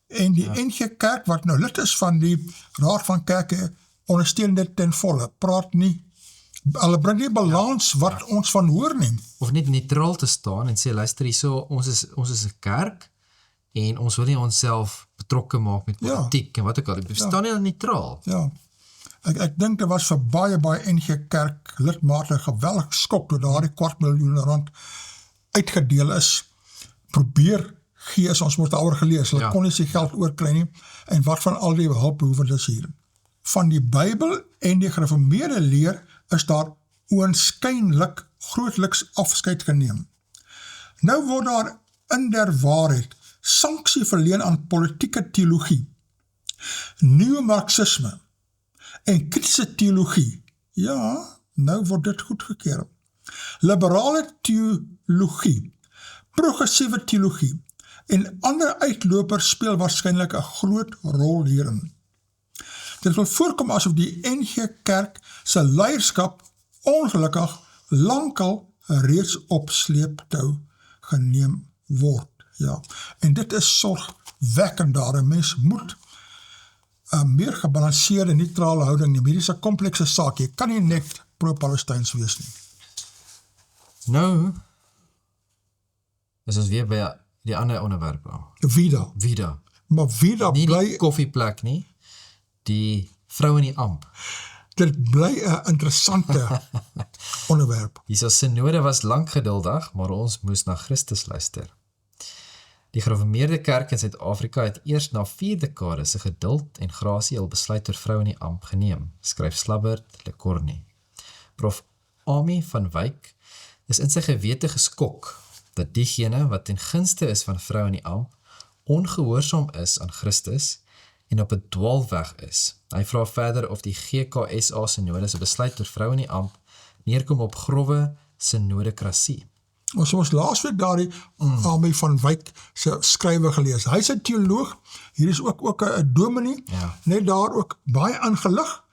En die NG Kerk, wat nou lid is van die Raad van Kerke, ondersteun dit ten volle. Praat nie, hulle bring nie balans wat ons van hoor nie. Of net neutraal te staan en sê, luister hierso, ons is 'n kerk, en ons wil nie onsself betrokke maak met politiek, en wat ook al, die staan nie neutraal. Ja. Ek dink dit was vir baie NG Kerk lidmate geweldig skok toe daar die R250.000 uitgedeel is. Probeer gee is, ons moet daaroor gelees, hulle kon nie sy geld oorkry nie, en wat van al die hulpbehoewendes hier. Van die Bybel en die gereformeerde leer is daar oënskynlik grootliks afskeid geneem. Nou word daar in der waarheid sanksie verleen aan politieke teologie, neo-marxisme en kritische teologie. Ja, nou word dit goedgekeur. Liberale teologie, progressieve teologie en ander uitlopers speel waarskynlik 'n groot rol hierin. Dit wil voorkom asof die NG Kerk se leierskap ongelukkig lankal reeds op sleeptou geneem word. Ja, en dit is sorgwekkend daar. 'n Mens moet 'n meer gebalanseerde, neutrale houding neem. Hierdie is 'n komplekse saak. Jy kan nie net pro-Palestyns wees nie. Nou, is ons weer by die ander onderwerp. Vida. Maar Vida nie bly... die koffieplek nie, die vrou in die amp. Dit bly 'n interessante onderwerp. Die synode was lank geduldig, maar ons moes na Christus luister. Die gereformeerde kerk in Suid-Afrika het eers na 4 dekades se geduld en grasie al besluit oor vrou in die amp geneem, skryf Slabbert Le Cornu. Prof. Ami van Wyk is in sy gewete geskok dat diegene wat ten gunste is van vrou in die amp ongehoorsaam is aan Christus en op 'n dwaalweg is. Hy vra verder of die GKSA synode se besluit oor vroue in die amp neerkom op grove synodokrasie. Ons laasweek daardie Ami van Wyk se skrywe gelees. Hy's 'n teoloog, hier is ook 'n dominee, Ja. net daar ook baie ingelig.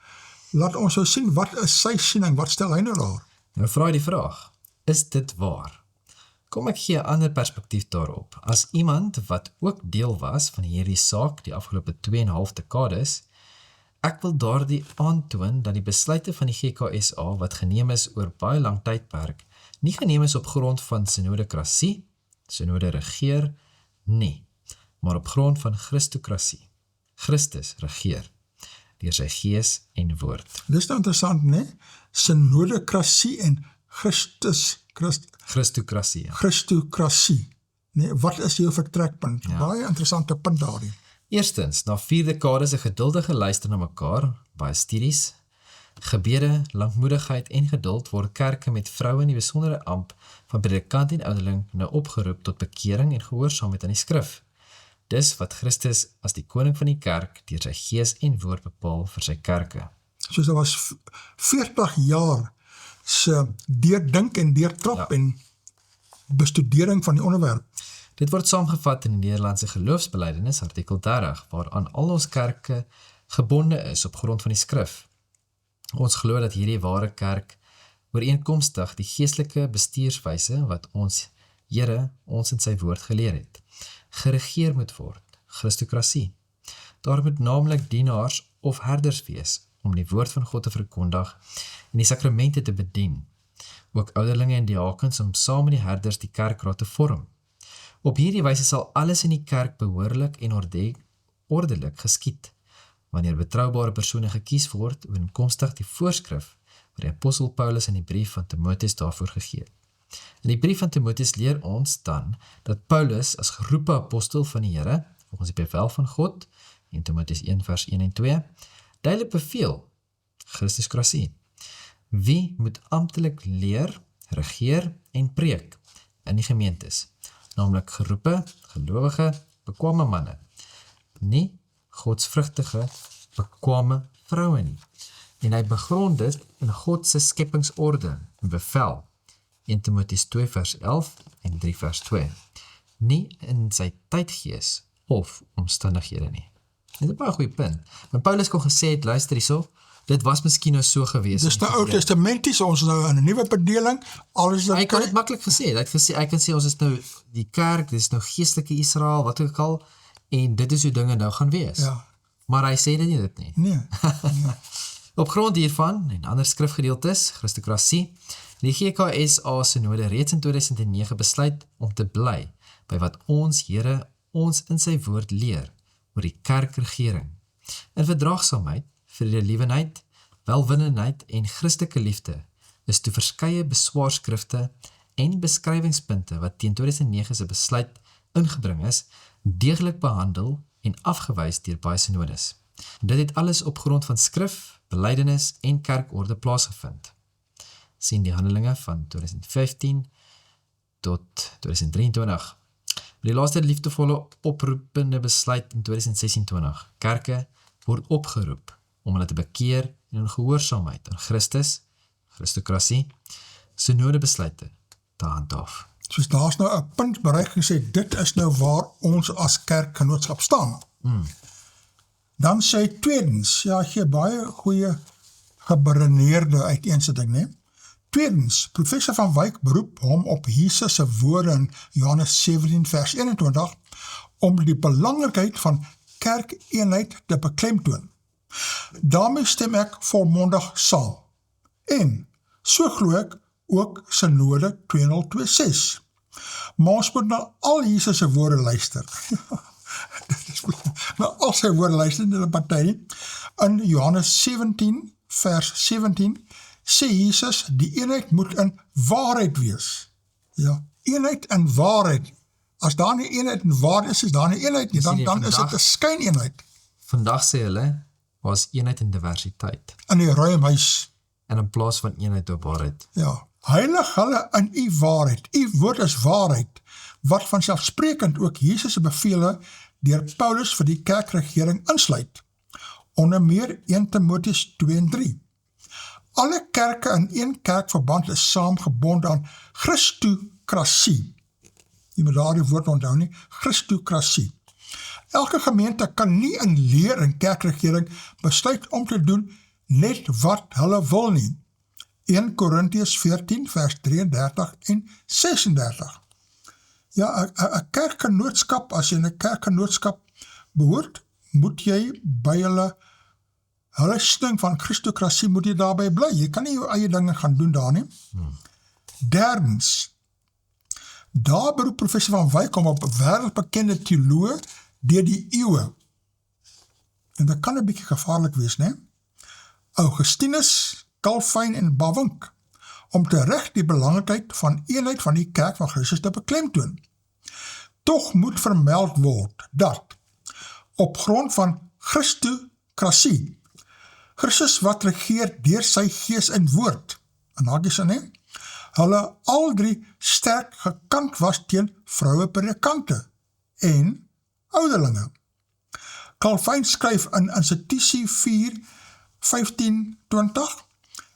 Laat ons nou sien, wat is sy siening, wat stel hy nou daar? Nou vra hy die vraag, is dit waar? Kom ek gee 'n ander perspektief daarop. As iemand wat ook deel was van hierdie saak die afgelope 2,5 dekades, ek wil daardie aantoon dat die besluite van die GKSA wat geneem is oor baie lang tydperk, nie geneem is op grond van synodokrasie, synode regeer, nie, maar op grond van Christokrasie. Christus regeer, deur sy gees en woord. Dis nou interessant, né? Synodokrasie en Christokrasie, ja. Christokrasie. Nee, wat is jou vertrekpunt? Ja. Baie interessante punt daardie. Eerstens, na 4 dekades 'n geduldige luister na mekaar, baie studies, gebede, lankmoedigheid en geduld word kerke met vroue in die besondere amp van predikant en ouderling nou opgeroep tot bekering en gehoorsaamheid aan die skrif. Dis wat Christus as die koning van die kerk deur sy gees en woord bepaal vir sy kerke. Soos daar was 40 jaar se deurdink en deurtrap en bestudering van die onderwerp. Dit word saamgevat in die Nederlandse geloofsbelijdenis, artikel 30, waaraan al ons kerke gebonde is op grond van die skrif. Ons glo dat hierdie ware kerk ooreenkomstig die geestelike bestuurswyse wat ons Here ons in sy woord geleer het, geregeer moet word, Christokrasie. Daar moet naamlik dienaars of herders wees om die woord van God te verkondig en die sakramente te bedien, ook ouderlinge en diakens om saam met die herders die kerkraad te vorm. Op hierdie wyse sal alles in die kerk behoorlik en ordelik geskied, wanneer betroubare persone gekies word ooreenkomstig die voorskrif wat die apostel Paulus in die brief van Timoteus daarvoor gegee het. In die brief van Timoteus leer ons dan dat Paulus as geroepe apostel van die Here, volgens die bevel van God, in Timoteus 1 vers 1 en 2, duidelik beveel, Christokrasie. Wie moet amptelik leer, regeer en preek in die gemeentes, naamlik geroepe, gelowige, bekwame manne, nie godsvrugtige, bekwame vroue nie. En hy begrond dit in God se skepingsorde en bevel, 1 Timoteus 2 vers 11 en 3 vers 2, nie in sy tydgees of omstandighede nie. Dit is 'n baie goeie punt. Maar Paulus kon gesê het, luister hierso, dit was miskien nou so gewees. Dis nou Ou Testamenties, ons is nou in 'n nuwe bedeling, alles Hy kan dit maklik gesê, hy kan sê ons is nou die kerk, dit is nou geestelike Israel, wat ook al, en dit is hoe dinge nou gaan wees. Ja. Maar hy sê dit nie. Nee. Op grond hiervan, en ander skrifgedeeltes, Christokrasie, die GKSA synode reeds in 2009 besluit om te bly by wat ons Here ons in sy woord leer oor die kerkregering. In verdraagsaamheid, vredeliewenheid, welwillendheid en Christelike liefde is toe verskeie beswaarskrifte en beskrywingspunte wat teen 2009 se besluit ingebring is, deeglik behandel en afgewys deur baie synodes. Dit het alles op grond van skrif, belydenis en kerkorde plaasgevind. Sien die Handelinge van 2015 tot 2023. Die laaste liefdevolle oproepende besluit in 2026. Kerke word opgeroep om hulle te bekeer en in gehoorsaamheid aan Christus, Christokrasie, synodebesluite te handhaaf. Soos daar's nou 'n punt bereik gesê, dit is nou waar ons as kerkgenootskap staan. Dan sê hy tweedens, ja, gee baie goeie geberedeneerde uiteensetting, né? Tweedens, professor van Wyk beroep hom op Jesus se woorde in Johannes 17 vers 21 om die belangrikheid van kerkeenheid te beklemtoon. Daarmee stem ek volmondig saam. En so glo ek ook Synode 2026. Maar ons moet na al Jesus se woorde luister. Na al sy woorde luister in die party nie. In Johannes 17 vers 17 sê Jesus, die eenheid moet in waarheid wees. Ja, eenheid in waarheid. As daar nie eenheid in waarheid is daar nie eenheid nie, dan is dit 'n skyneenheid. Vandag sê hulle, was eenheid en diversiteit. In die ruimhuis. En in plaas van eenheid op waarheid. Ja, heilig hulle in u waarheid. U woord is waarheid, wat vanselfsprekend ook Jesus se bevele deur Paulus vir die kerkregering insluit, onder meer 1 Timoteus 2 en 3. Alle kerke in een kerkverband is saamgebond aan Christokrasie. Jy moet daar die woord onthou nie, Christokrasie. Elke gemeente kan nie in leer en kerkregering besluit om te doen net wat hulle wil nie. 1 Korintiërs 14 vers 33 en 36. Ja, 'n kerkgenootskap, as jy in 'n kerkgenootskap behoort, moet jy by hulle sting van Christokrasie moet jy daarby bly. Jy kan nie jou eie dinge gaan doen daar nie. Derdens, daar beroep professor Van Wyk om op wêreldbekende teoloë deur die eeue. En dat kan 'n bietjie gevaarlik wees, né? Augustinus, Calvin en Bavinck, om terecht die belangrikheid van eenheid van die kerk van Christus te beklemtoon. Tog moet vermeld word dat, op grond van Christokrasie, Christus wat regeer deur sy gees en woord, en hakies in hè, hulle al drie sterk gekant was teen vroue predikante en ouderlinge. Calvin skryf in Institutie 4:15-20,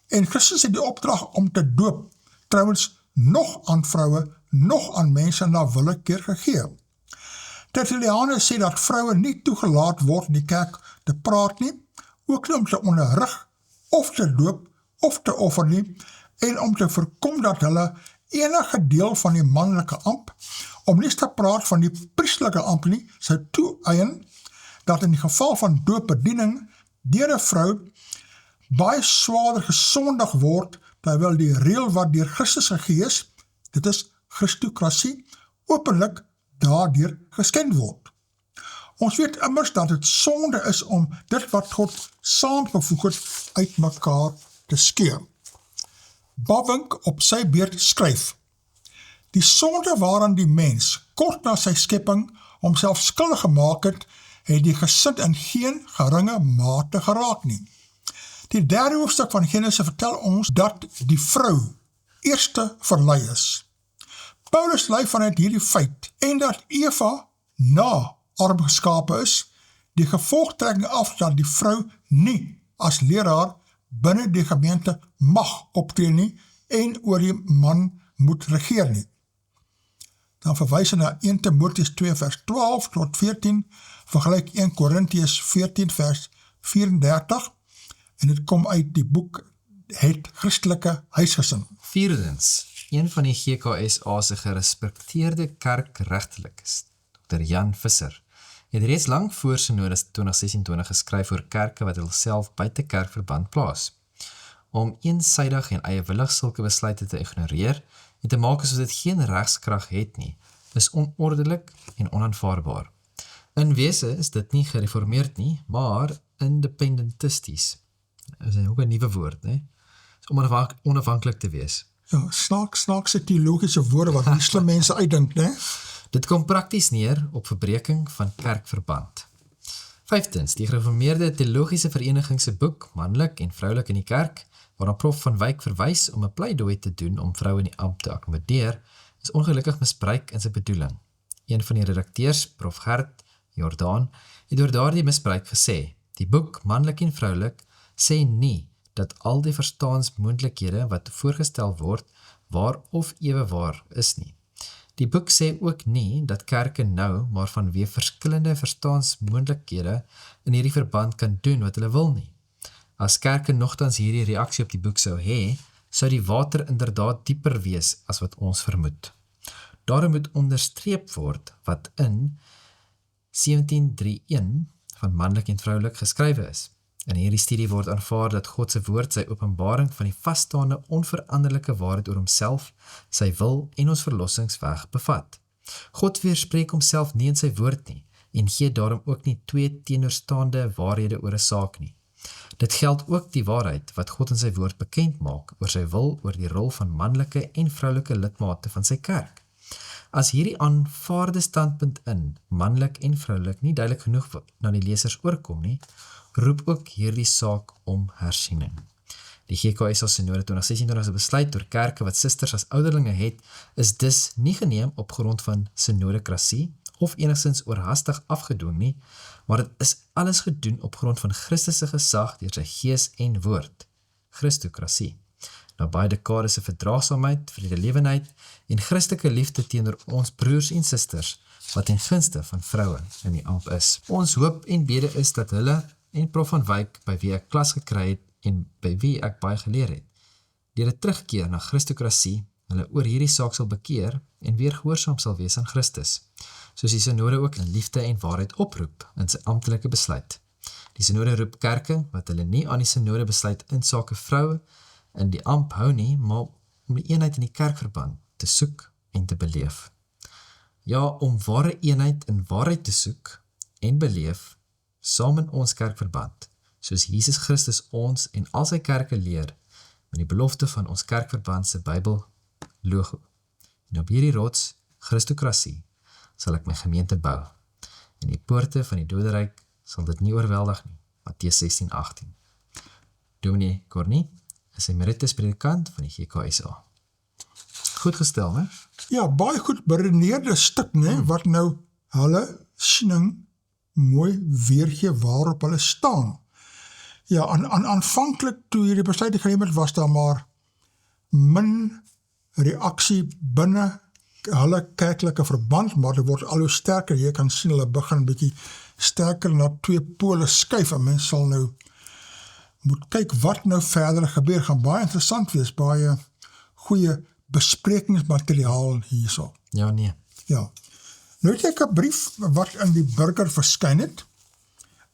en Christus het die opdrag om te doop, trouwens nog aan vroue, nog aan mense na willekeur gegee. Tertullianus sê dat vroue nie toegelaat word in die kerk te praat nie, ook nie om te onderrig, of te doop, of te offer nie, en om te voorkom dat hulle enige deel van die manlike amp, om nie te praat van die priesterlike amp nie, sy toeëien, dat in die geval van doopbediening, deur 'n vrou, baie swaarder gesondig word, terwyl die reël wat deur Christus gegee is, dit is Christokrasie, openlik daardeur geskend word. Ons weet immers dat het sonde is om dit wat God saamgevoeg het uit mekaar te skeur. Bavinck op sy beurt skryf, die sonde waaraan die mens kort na sy skepping homself skuldig gemaak het die gesind in geen geringe mate geraak nie. Die derde hoofstuk van Genesis vertel ons dat die vrou eerste verlei is. Paulus lei vanuit hierdie feit en dat Eva na Adam geskape is, die gevolgtrekking af dat die vrou nie as leraar binne die gemeente mag optree nie en oor die man moet regeer nie. Dan verwys hy na 1 Timoteus 2 vers 12 tot 14, vergelyk 1 Korintiërs 14 vers 34, en dit kom uit die boek Het Christelike Huisgesin. Vierdens, een van die GKSA se gerespekteerde kerkregtelikes, Dr. Jan Visser, het reeds lang voor Synode 2026 geskryf oor kerke wat hulself buite kerkverband plaas. Om eensydig en eiewillig sulke besluite te ignoreer en te maak asof dit geen regskrag het nie, is onordelik en onaanvaarbaar. In wese is dit nie gereformeerd nie, maar independentisties. Dit is ook 'n nuwe woord, né? Om onafhanklik te wees. Ja, snaakse theologiese woorde wat nie slim mense uitdink, né? Dit kom prakties neer op verbreking van kerkverband. Vyftens, die gereformeerde teologiese vereniging se boek, Manlik en Vroulik in die Kerk, waarna Prof Van Wyk verwys om 'n pleidooi te doen om vroue in die ampt te akkommodeer, is ongelukkig misbruik in sy bedoeling. Een van die redakteurs, Prof Gert Jordaan, het oor daardie misbruik gesê, die boek Manlik en Vroulik sê nie dat al die verstaansmoontlikhede wat voorgestel word, waar of ewe waar is nie. Die boek sê ook nie dat kerke nou maar vanweë verskillende verstaansmoontlikhede in hierdie verband kan doen wat hulle wil nie. As kerke nogtans hierdie reaksie op die boek sou hê, sou die water inderdaad dieper wees as wat ons vermoed. Daarom moet onderstreep word wat in 1731 van Manlik en Vroulik geskrywe is. In hierdie studie word aanvaar dat God se woord sy openbaring van die vasstaande onveranderlike waarheid oor homself, sy wil en ons verlossingsweg bevat. God weerspreek homself nie in sy woord nie en gee daarom ook nie twee teenoorstaande waarhede oor 'n saak nie. Dit geld ook die waarheid wat God in sy woord bekend maak oor sy wil oor die rol van manlike en vroulike lidmate van sy kerk. As hierdie aanvaarde standpunt in manlik en vroulik nie duidelik genoeg na die lesers oorkom nie, roep ook hierdie saak om hersiening. Die GKSA Synode 2026 se besluit deur kerke wat susters as ouderlinge het, is dus nie geneem op grond van synodokrasie of enigstens oorhaastig afgedwing nie, maar dit is alles gedoen op grond van Christus se gesag deur sy gees en woord. Christokrasie. Na baie dekades se verdraagsaamheid, vredelievendheid en Christelike liefde teenoor ons broers en susters, wat ten gunste van vroue in die amp is. Ons hoop en bede is dat hulle en Prof van Wyk, by wie ek klas gekry het en by wie ek baie geleer het, deur 'n terugkeer na Christokrasie, hulle oor hierdie saak sal bekeer en weer gehoorsaam sal wees aan Christus, soos die synode ook in liefde en waarheid oproep in sy amptelike besluit. Die synode roep kerke, wat hulle nie aan die synode besluit in sake vroue in die amp hou nie, maar om die eenheid in die kerkverband te soek en te beleef. Ja, om ware eenheid in waarheid te soek en beleef, saam in ons kerkverband, soos Jesus Christus ons en al sy kerke leer, met die belofte van ons kerkverband se Bybel logo. En op hierdie rots, Christokrasie, sal ek my gemeente bou, en die poorte van die doderyk sal dit nie oorweldig nie. Matteus 16:18. Dominee Cornie is emeritus predikant van die GKSA. Goed gestel, hè? Ja, baie goed beredeneerde stuk, wat nou hulle siening mooi weergee waarop hulle staan. Ja, aanvanklik toe hierdie besluit geneem het, was daar maar min reaksie binne hulle kerklike verband, maar dit word al hoe sterker. Jy kan sien, hulle begin bietjie sterker na twee pole skuif, en mens sal nou moet kyk wat nou verder gebeur, gaan baie interessant wees, baie goeie besprekingsmateriaal hierso. Ja, nee. Ja. Nou het ek 'n brief wat in die Burger verskyn het,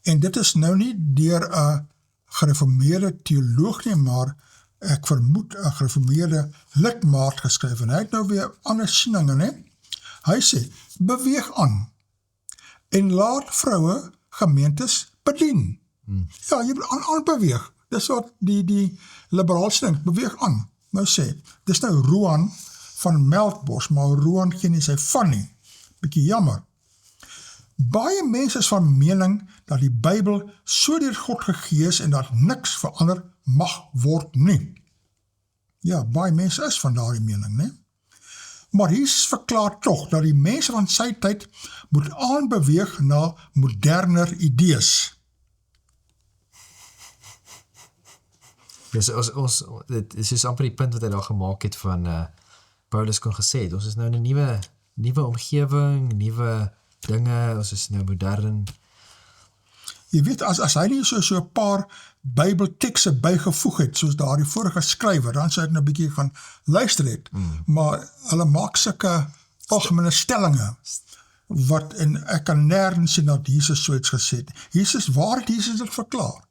en dit is nou nie deur 'n gereformeerde teoloog nie, maar ek vermoed 'n gereformeerde lidmaat geskryf, en hy het nou weer ander sieninge, ne? Hy sê, beweeg aan, en laat vroue gemeentes bedien. Ja, jy moet aanbeweeg. Dis wat die liberaal siening, beweeg aan. Nou sê, dis nou Roan van Melkbos, maar Roan gee nie sy van nie. Bietjie jammer. Baie mense is van mening dat die Bybel so deur God gegee is en dat niks verander mag word nie. Ja, baie mense is van daardie mening, ne? Maar Jesus verklaar tog dat die mense van sy tyd moet aanbeweeg na moderner idees. Dus dit is dus amper die punt wat hy daar gemaak het van Paulus kon gesê het, ons is nou in 'n nuwe omgewing, nuwe dinge, ons is nou modern. Jy weet, as hy nie so 'n paar Bybeltekste bygevoeg het, soos daardie vorige skrywer, dan sou ek nou 'n bietjie gaan luister het. Maar hulle maak sulke algemene stellinge, en ek kan nêrens sien dat Jesus so iets gesê het. Waar het Jesus dit verklaar?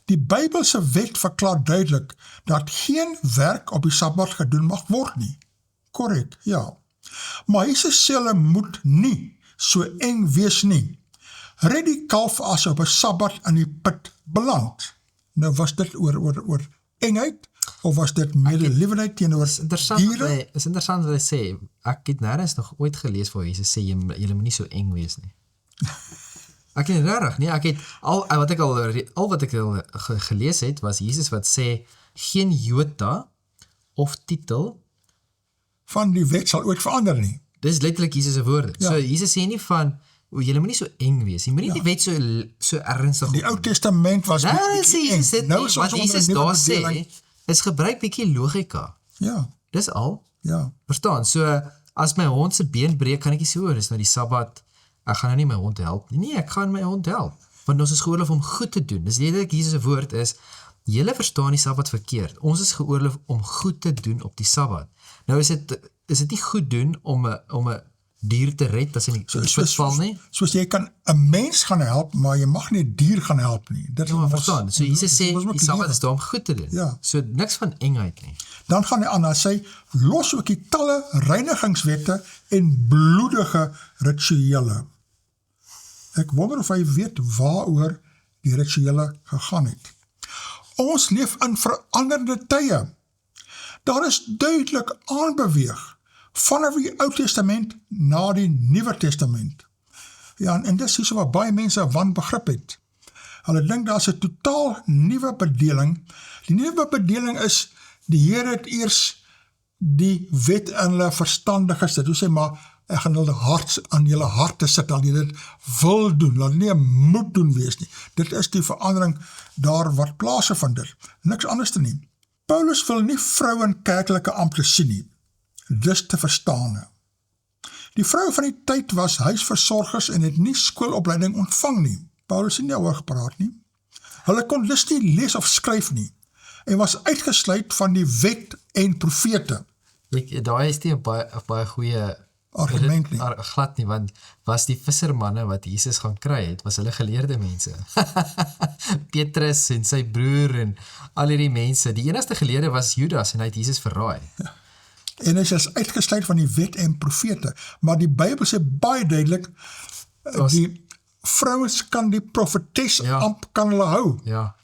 Die Bybelse wet verklaar duidelik dat geen werk op die Sabbat gedoen mag word nie. Korrek, ja. Maar Jesus sê hulle moet nie so eng wees nie. Red die kalf as op 'n Sabbat in die put beland. Nou was dit oor engheid, of was dit medeliewendheid teenoor diere? Is interessant wat hy sê. Ek het nêrens nog ooit gelees waar Jesus sê, julle moet nie so eng wees nie. Ek het rarig, nee, ek het al wat ek al gelees het, was Jesus wat sê, geen jota of titel van die wet sal ooit verander nie. Dis letterlik Jesus se woorde. Ja. So Jesus sê nie van, julle moet nie so eng wees, jy moet nie die wet so ernstig. Die Ou Testament was eng. Nou is wat Jesus daar sê, is gebruik bietjie logika. Ja. Dis al. Ja. Verstaan, so as my hond se been breek, kan ek nie sê, dis nou die Sabbat, ek gaan nou nie my hond help nie. Nee, ek gaan my hond help. Want ons is geoorloof om goed te doen. Dis letterlik Jesus se woord is, julle verstaan die Sabbat verkeerd. Ons is geoorloof om goed te doen op die Sabbat. Nou is dit nie goed doen om 'n dier te red as hy in die put val nie? Soos jy kan 'n mens gaan help, maar jy mag nie 'n dier gaan help nie. Dit ja, maar verstaan. So Jesus sê, die Sabbat is daar om goed te doen. Ja. So niks van engheid nie. Dan gaan hy aan, hy sê, los ook die talle reinigingswette en bloedige rituele. Ek wonder of hy weet waaroor die rituele gegaan het. Ons leef in veranderde tye. Daar is duidelik aanbeweeg vanaf die Ou Testament na die Nuwe Testament. Ja, en dis hier wat baie mense wanbegrip het. Hulle dink daar's 'n totaal nuwe bedeling. Die nuwe bedeling is, die Here het eers die wet in hulle verstandig gesit. Hoe sê maar, Ek gaan aan julle harte sit, dat jy dit wil doen, laat nie 'n moet doen wees nie. Dit is die verandering daar wat plaasgevind het. Niks anders te nie. Paulus wil nie vrou in kerklike ampte sien nie. Dis te verstaan. Die vrou van die tyd was huisversorgers en het nie skoolopleiding ontvang nie. Paulus het nie oor gepraat nie. Hulle kon dus nie lees of skryf nie en was uitgesluit van die wet en profete. Daar is nie 'n baie goeie Argument nie. Glad nie, want was die vissermanne wat Jesus gaan kry het, was hulle geleerde mense. Petrus en sy broer en al hierdie mense. Die enigste geleerde was Judas en hy het Jesus verraai. Ja. En hy is uitgesluit van die wet en profete. Maar die Bybel sê baie duidelik, die vrouens kan die profetes amp kan hulle hou. Ja.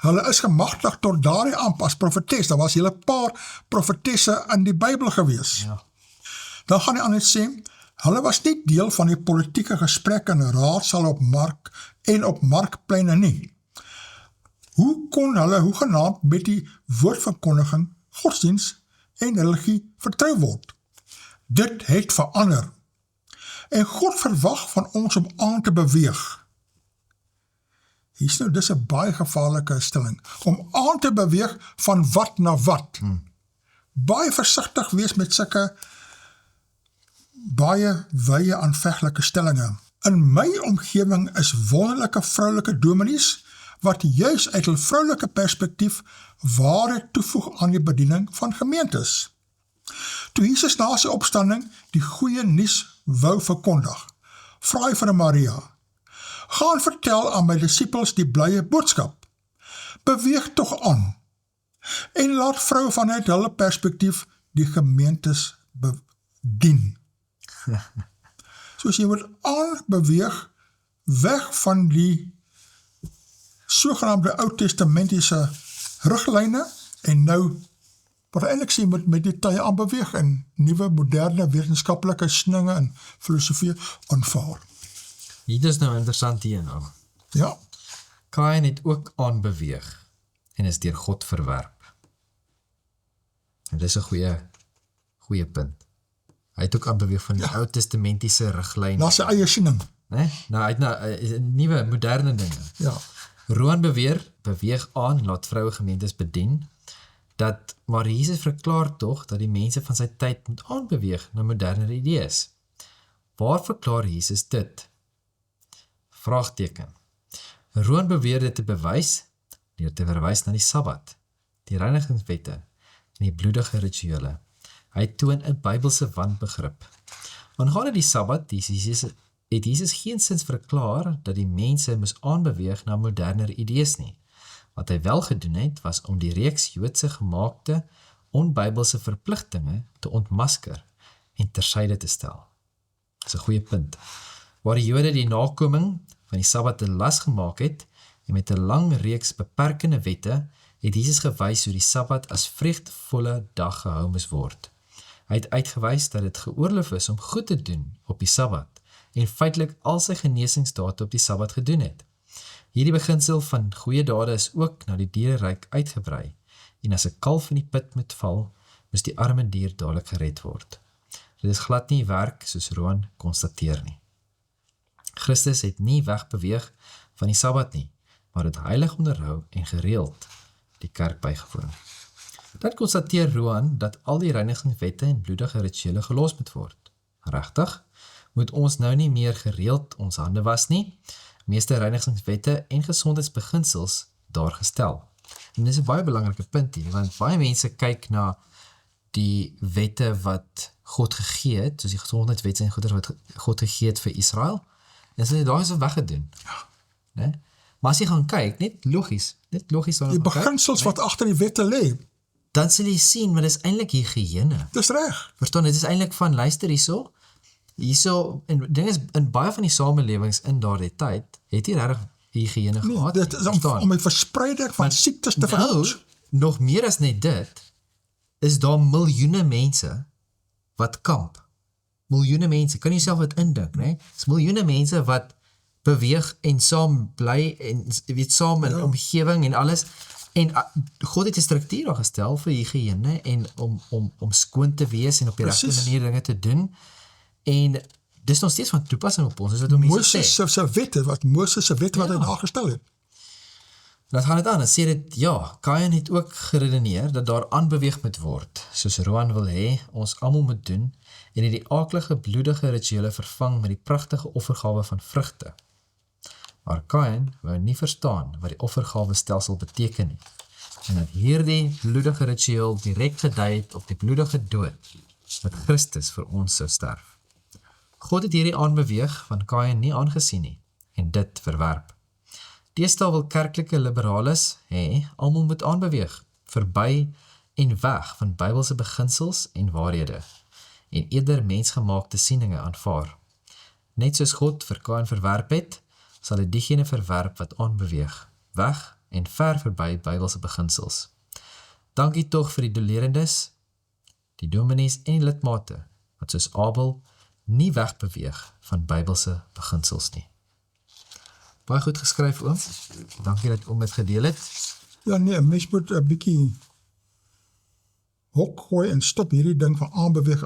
Hulle is gemagtig tot daardie amp as profetes. Daar was hele paar profetesse in die Bybel gewees. Ja. Dan gaan hy aan het sê, hulle was nie deel van die politieke gesprekke en raadsale op markpleine nie. Hoe kon hulle hoegenaamd met die woordverkondiging, godsdienst en religie vertrou word? Dit het verander. En God verwag van ons om aan te beweeg. Hier is nou, dis 'n baie gevaarlike stelling, om aan te beweeg van wat na wat. Baie versigtig wees met sulke baie wye aanveglike stellinge. In my omgewing is wonderlike vroulike dominees, wat juis uit 'n vroulike perspektief waarde toevoeg aan die bediening van gemeentes. Toe Jesus na sy opstanding die goeie nuus wou verkondig, vra hy vir Maria, gaan vertel aan my disippels die blye boodskap, beweeg tog aan, en laat vroue vanuit hulle perspektief die gemeentes bedien. Soos jy moet aanbeweeg, weg van die sogenaamde Oud-testamentiese riglyne, en nou, wat eintlik sê, moet met die tye aanbeweeg, en nuwe, moderne, wetenskaplike sninge en filosofie aanvaar. Hier is nou interessant hier nou. Ja. Kain het ook aanbeweeg, en is deur God verwerp. En dis 'n goeie punt. Hy het ook aanbeweeg van die Oud-testamentiese riglyne. Na sy eie siening. Nee? Nou, hy het nuwe, moderne dinge. Ja. Roan beweeg aan, laat vroue gemeentes bedien, maar Jesus verklaar tog, dat die mense van sy tyd moet aanbeweeg na moderne idees. Waar verklaar Jesus dit? Vraagteken. Roan beweer dit te bewys, deur te verwys na die Sabbat, die reinigingswette en die bloedige rituele. Hy toon 'n Bybelse wanbegrip. Aangaande die Sabbat, het Jesus geensins verklaar dat die mense moes aanbeweeg na moderner idees nie. Wat hy wel gedoen het, was om die reeks Joodse gemaakte onbybelse verpligtinge te ontmasker en tersyde te stel. Dis 'n goeie punt. Waar die Jode die nakoming van die Sabbat te las gemaak het, en met 'n lang reeks beperkende wette, het Jesus gewys hoe die Sabbat as vreugdevolle dag gehou moes word. Hy het uitgewys dat dit geoorloof is om goed te doen op die Sabbat, en feitelik al sy genesingsdade op die Sabbat gedoen het. Hierdie beginsel van goeie dade is ook na die diereryk uitgebrei, en as 'n kalf in die put moet val, moes die arme dier dadelik gered word. Dit is glad nie werk soos Roan konstateer nie. Christus het nie wegbeweeg van die Sabbat nie, maar het heilig onderhou en gereeld die kerk bygewoon. Dan konstateer Roan dat al die reinigingswette en bloedige rituele gelos moet word. Regtig? Moet ons nou nie meer gereeld ons hande was nie? Meeste reinigingswette en gesondheidsbeginsels daar gestel. En dit is 'n baie belangrike punt hier, want baie mense kyk na die wette wat God gegee het, soos die gesondheidswette en goeders wat God gegee het vir Israel, en sê, daar is wat weggedoen. Nee? Maar as jy gaan kyk, net logies Die beginsels wat agter die wette lê, dan sal jy sien, maar dit is eintlik higiëne. dis reg. Verstaan, dit is eintlik van, luister hierso, en ding is, in baie van die samelewings in daardie tyd, het jy regtig higiëne gehad. Dit is om die verspreiding van siektes te verhoed. Nog meer as net dit, is daar miljoene mense wat kamp. Miljoene mense, kan jy self wat indink, nee? Dis miljoene mense wat beweeg en saam bly en weet saam in omgewing en alles. En God het 'n struktuur daar gestel vir higiëne en om skoon te wees en op die regte manier dinge te doen. En dis nog steeds van toepassing op ons, is wat om mense sê. Moses se wette, Moses se wette wat hy daar gestel het. Dan gaan dit aan, dan sê dit, ja, Kain het ook geredeneer dat daar aanbeweeg moet word, soos Roan wil hê, ons almal moet doen, en het die aaklige bloedige rituele vervang met die pragtige offergawe van vrugte. Maar Kain wou nie verstaan wat die offergawe stelsel beteken nie, en dat hierdie bloedige ritueel direk gedui het op die bloedige dood, wat Christus vir ons sou sterf. God het hierdie aanbeweeg van Kain nie aangesien nie, en dit verwerp. Deesdae wil kerklike liberales hê, almal moet aanbeweeg, verby en weg van Bybelse beginsels en waarhede, en eerder mensgemaakte sieninge aanvaar. Net soos God vir Kain verwerp het, sal hy diegene verwerp wat aanbeweeg, weg en ver verby Bybelse beginsels. Dankie tog vir die dolerendes, die dominees en lidmate, wat soos Abel nie wegbeweeg van Bybelse beginsels nie. Baie goed geskryf, oom. Dankie dat oom dit gedeel het. Ja nee, mens moet 'n bietjie hok gooi en stop hierdie ding van aanbeweeg.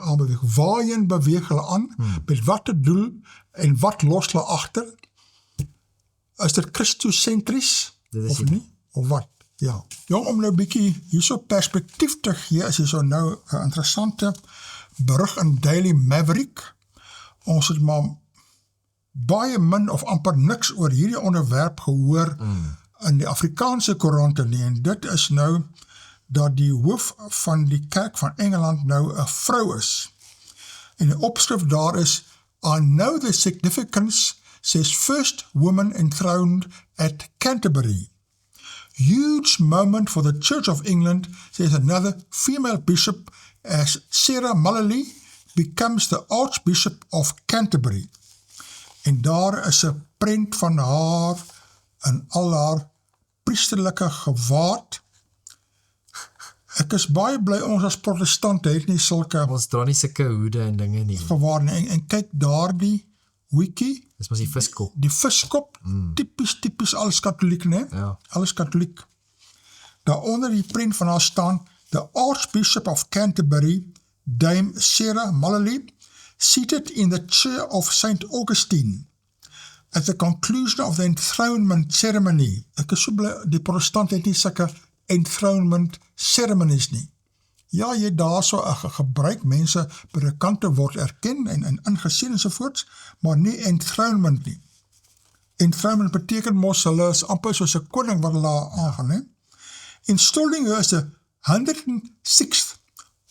Waarheen beweeg hulle aan? Met watter doel en wat los hulle agter? Is dit Christosentries? Of nie? Of wat? Ja. Jong, om nou 'n bietjie hierso perspektief te gee, is hier so nou 'n interessante berig in Daily Maverick. Ons het maar baie min of amper niks oor hierdie onderwerp gehoor in die Afrikaanse koerante nie, en dit is nou dat die hoof van die kerk van Engeland nou 'n vrou is. En die opskrif daar is, I know the significance, says first woman enthroned at Canterbury. Huge moment for the Church of England, says another female bishop, as Sarah Mullally becomes the Archbishop of Canterbury. En daar is 'n prent van haar in al haar priesterlike gewaad. Ek is baie bly ons as protestante het nie sulke Ons dra nie sulke hoede en dinge nie. gewaad nie. En kyk daardie wiki, Dis mos die viskop. die viskop, typies alles katholiek, né? Ja. Alles katholiek. Daaronder die prent van haar staan, the Archbishop of Canterbury, Dame Sarah Mullally, seated in the chair of St. Augustine, at the conclusion of the enthronement ceremony. Ek is so bly, die protestant het nie sulke enthronement ceremonies nie. Ja, jy daar so 'n gebruik, mense predikante word erken en ingesien ensovoorts, maar nie enthronement nie. Enthronement beteken mos hulle is amper soos 'n koning wat hulle aangaan, hè? Installing her as the 106th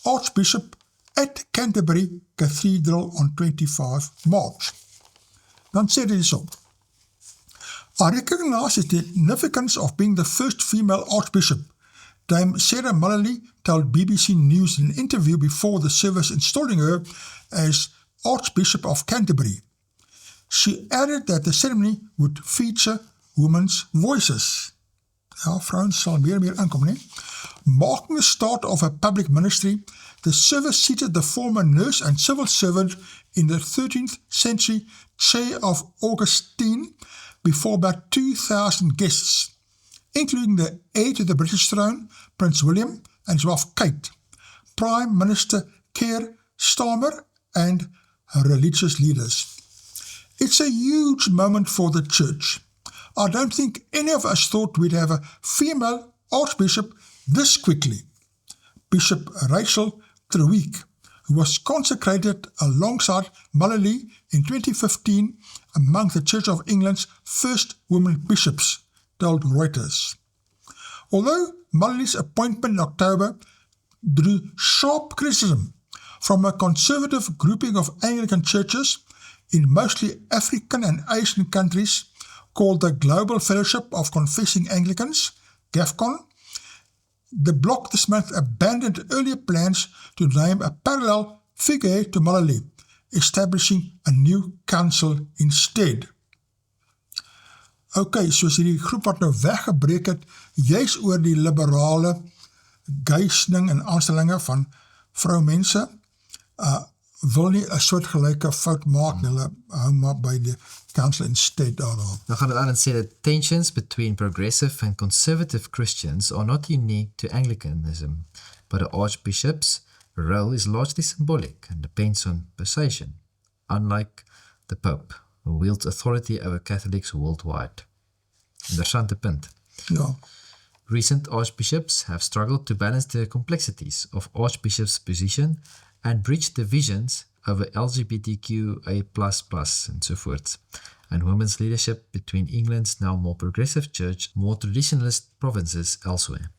Archbishop at Canterbury Cathedral on 25 March. Dan sê dit so, I recognize the significance of being the first female Archbishop. Dame Sarah Mullally told BBC News in an interview before the service installing her as Archbishop of Canterbury. She added that the ceremony would feature women's voices. Ja, vrouens sal meer aankom, nie? Marking the start of a public ministry, the service seated the former nurse and civil servant in the 13th century chair of Augustine before about 2,000 guests, including the heir to the British throne, Prince William, and his wife Kate, Prime Minister Keir Starmer, and her religious leaders. It's a huge moment for the church. I don't think any of us thought we'd have a female archbishop this quickly. Bishop Rachel Treweek, who was consecrated alongside Mullally in 2015 among the Church of England's first women bishops, told Reuters. Although Mullally's appointment in October drew sharp criticism from a conservative grouping of Anglican churches in mostly African and Asian countries called the Global Fellowship of Confessing Anglicans, GAFCON, the bloc this month abandoned earlier plans to name a parallel figure to Mullally, establishing a new council instead. Ok, soos hierdie groep wat nou weggebreek het, juis oor die liberale geisning en aanstellinge van vroumense, wil nie 'n soortgelyke fout maak, hulle hou maar by die council instead daarop. Dan gaan dit aan en sê that tensions between progressive and conservative Christians are not unique to Anglicanism, but the Archbishop's role is largely symbolic and depends on persuasion. unlike the Pope, who wields authority over Catholics worldwide. Interessante punt. Ja, Recent archbishops have struggled to balance the complexities of archbishop's position and bridge divisions over LGBTQA++ and so forth, and women's leadership between England's now more progressive church, more traditionalist provinces elsewhere.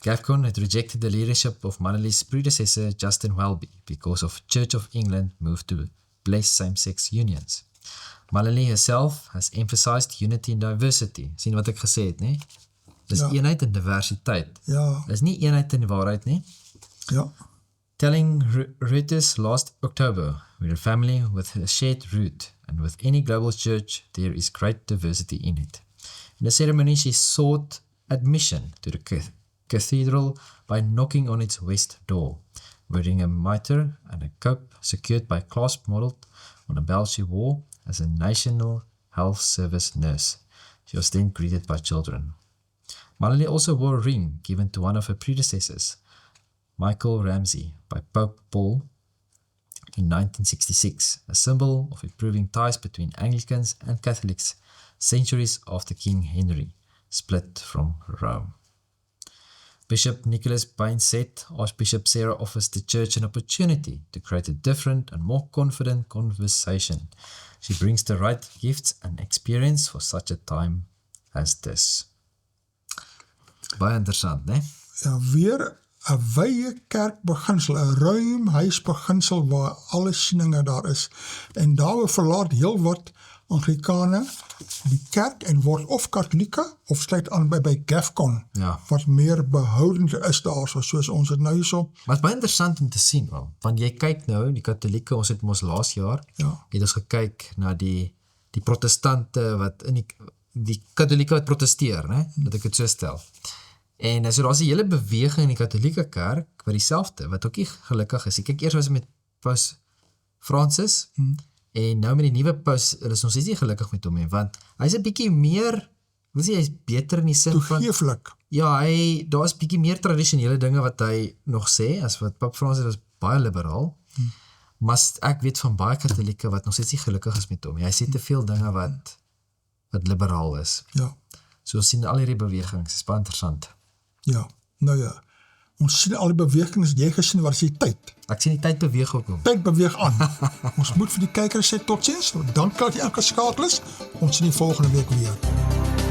GAFCON had rejected the leadership of Manali's predecessor Justin Welby because of Church of England move to bless same-sex unions. Manali herself has emphasized unity and diversity. Sien wat ek gesê het, nie? Dis eenheid en diversiteit. ja, Dis nie eenheid en waarheid nie. ja, Telling Reuters last October, we're a family with a shared root, and with any global church, there is great diversity in it. In the ceremony, she sought admission to the cathedral by knocking on its west door, wearing a mitre and a cope secured by clasp modelled on a bell she wore as a National Health Service nurse. She was then greeted by children. Manali also wore a ring given to one of her predecessors, Michael Ramsey, by Pope Paul in 1966, a symbol of improving ties between Anglicans and Catholics centuries after King Henry split from Rome. Bishop Nicholas Bain said Archbishop Sarah offers the church an opportunity to create a different and more confident conversation. She brings the right gifts and experience for such a time as this. Baie interessant, né? ja, weer 'n wye kerkbeginsel, 'n ruim huisbeginsel waar alle sieninge daar is. En daar verlaat heel wat Anglikane die kerk en word of katholieke of sluit aan by GAFCON, Ja. wat meer behoudender is daar, soos ons het nou hierso. Maar het is baie interessant om te sien, want jy kyk nou, die katholieke, ons het ons laas jaar, Ja. het ons gekyk na die protestante wat in die katholieke wat protesteer, né? Dat ek het so stel. En so daar is die hele beweging in die katholieke kerk, wat dieselfde, wat ook nie gelukkig is. Ek kyk eers was met Paus Francis, en nou met die nuwe paus, hulle is nog steeds nie gelukkig met hom, want hy is 'n bietjie meer, wil sê hy is beter in die sin van, Toegeeflik. ja, daar is bietjie meer tradisionele dinge wat hy nog sê, as wat Paus Francis was baie liberaal, maar ek weet van baie katholieke wat nog steeds nie gelukkig is met hom. Hy sê te veel dinge wat liberaal is. Ja, So ons sien al hierdie bewegings, is baie interessant. ja, nou ja. Ons sien al die bewegings, jy gesien, waar is die tyd? Ek sien die tyd beweeg op hom. Tyd beweeg aan. Ons moet vir die kykers sê totsiens. Dankie dat jy ingeskakel is. Ons sien die volgende week weer.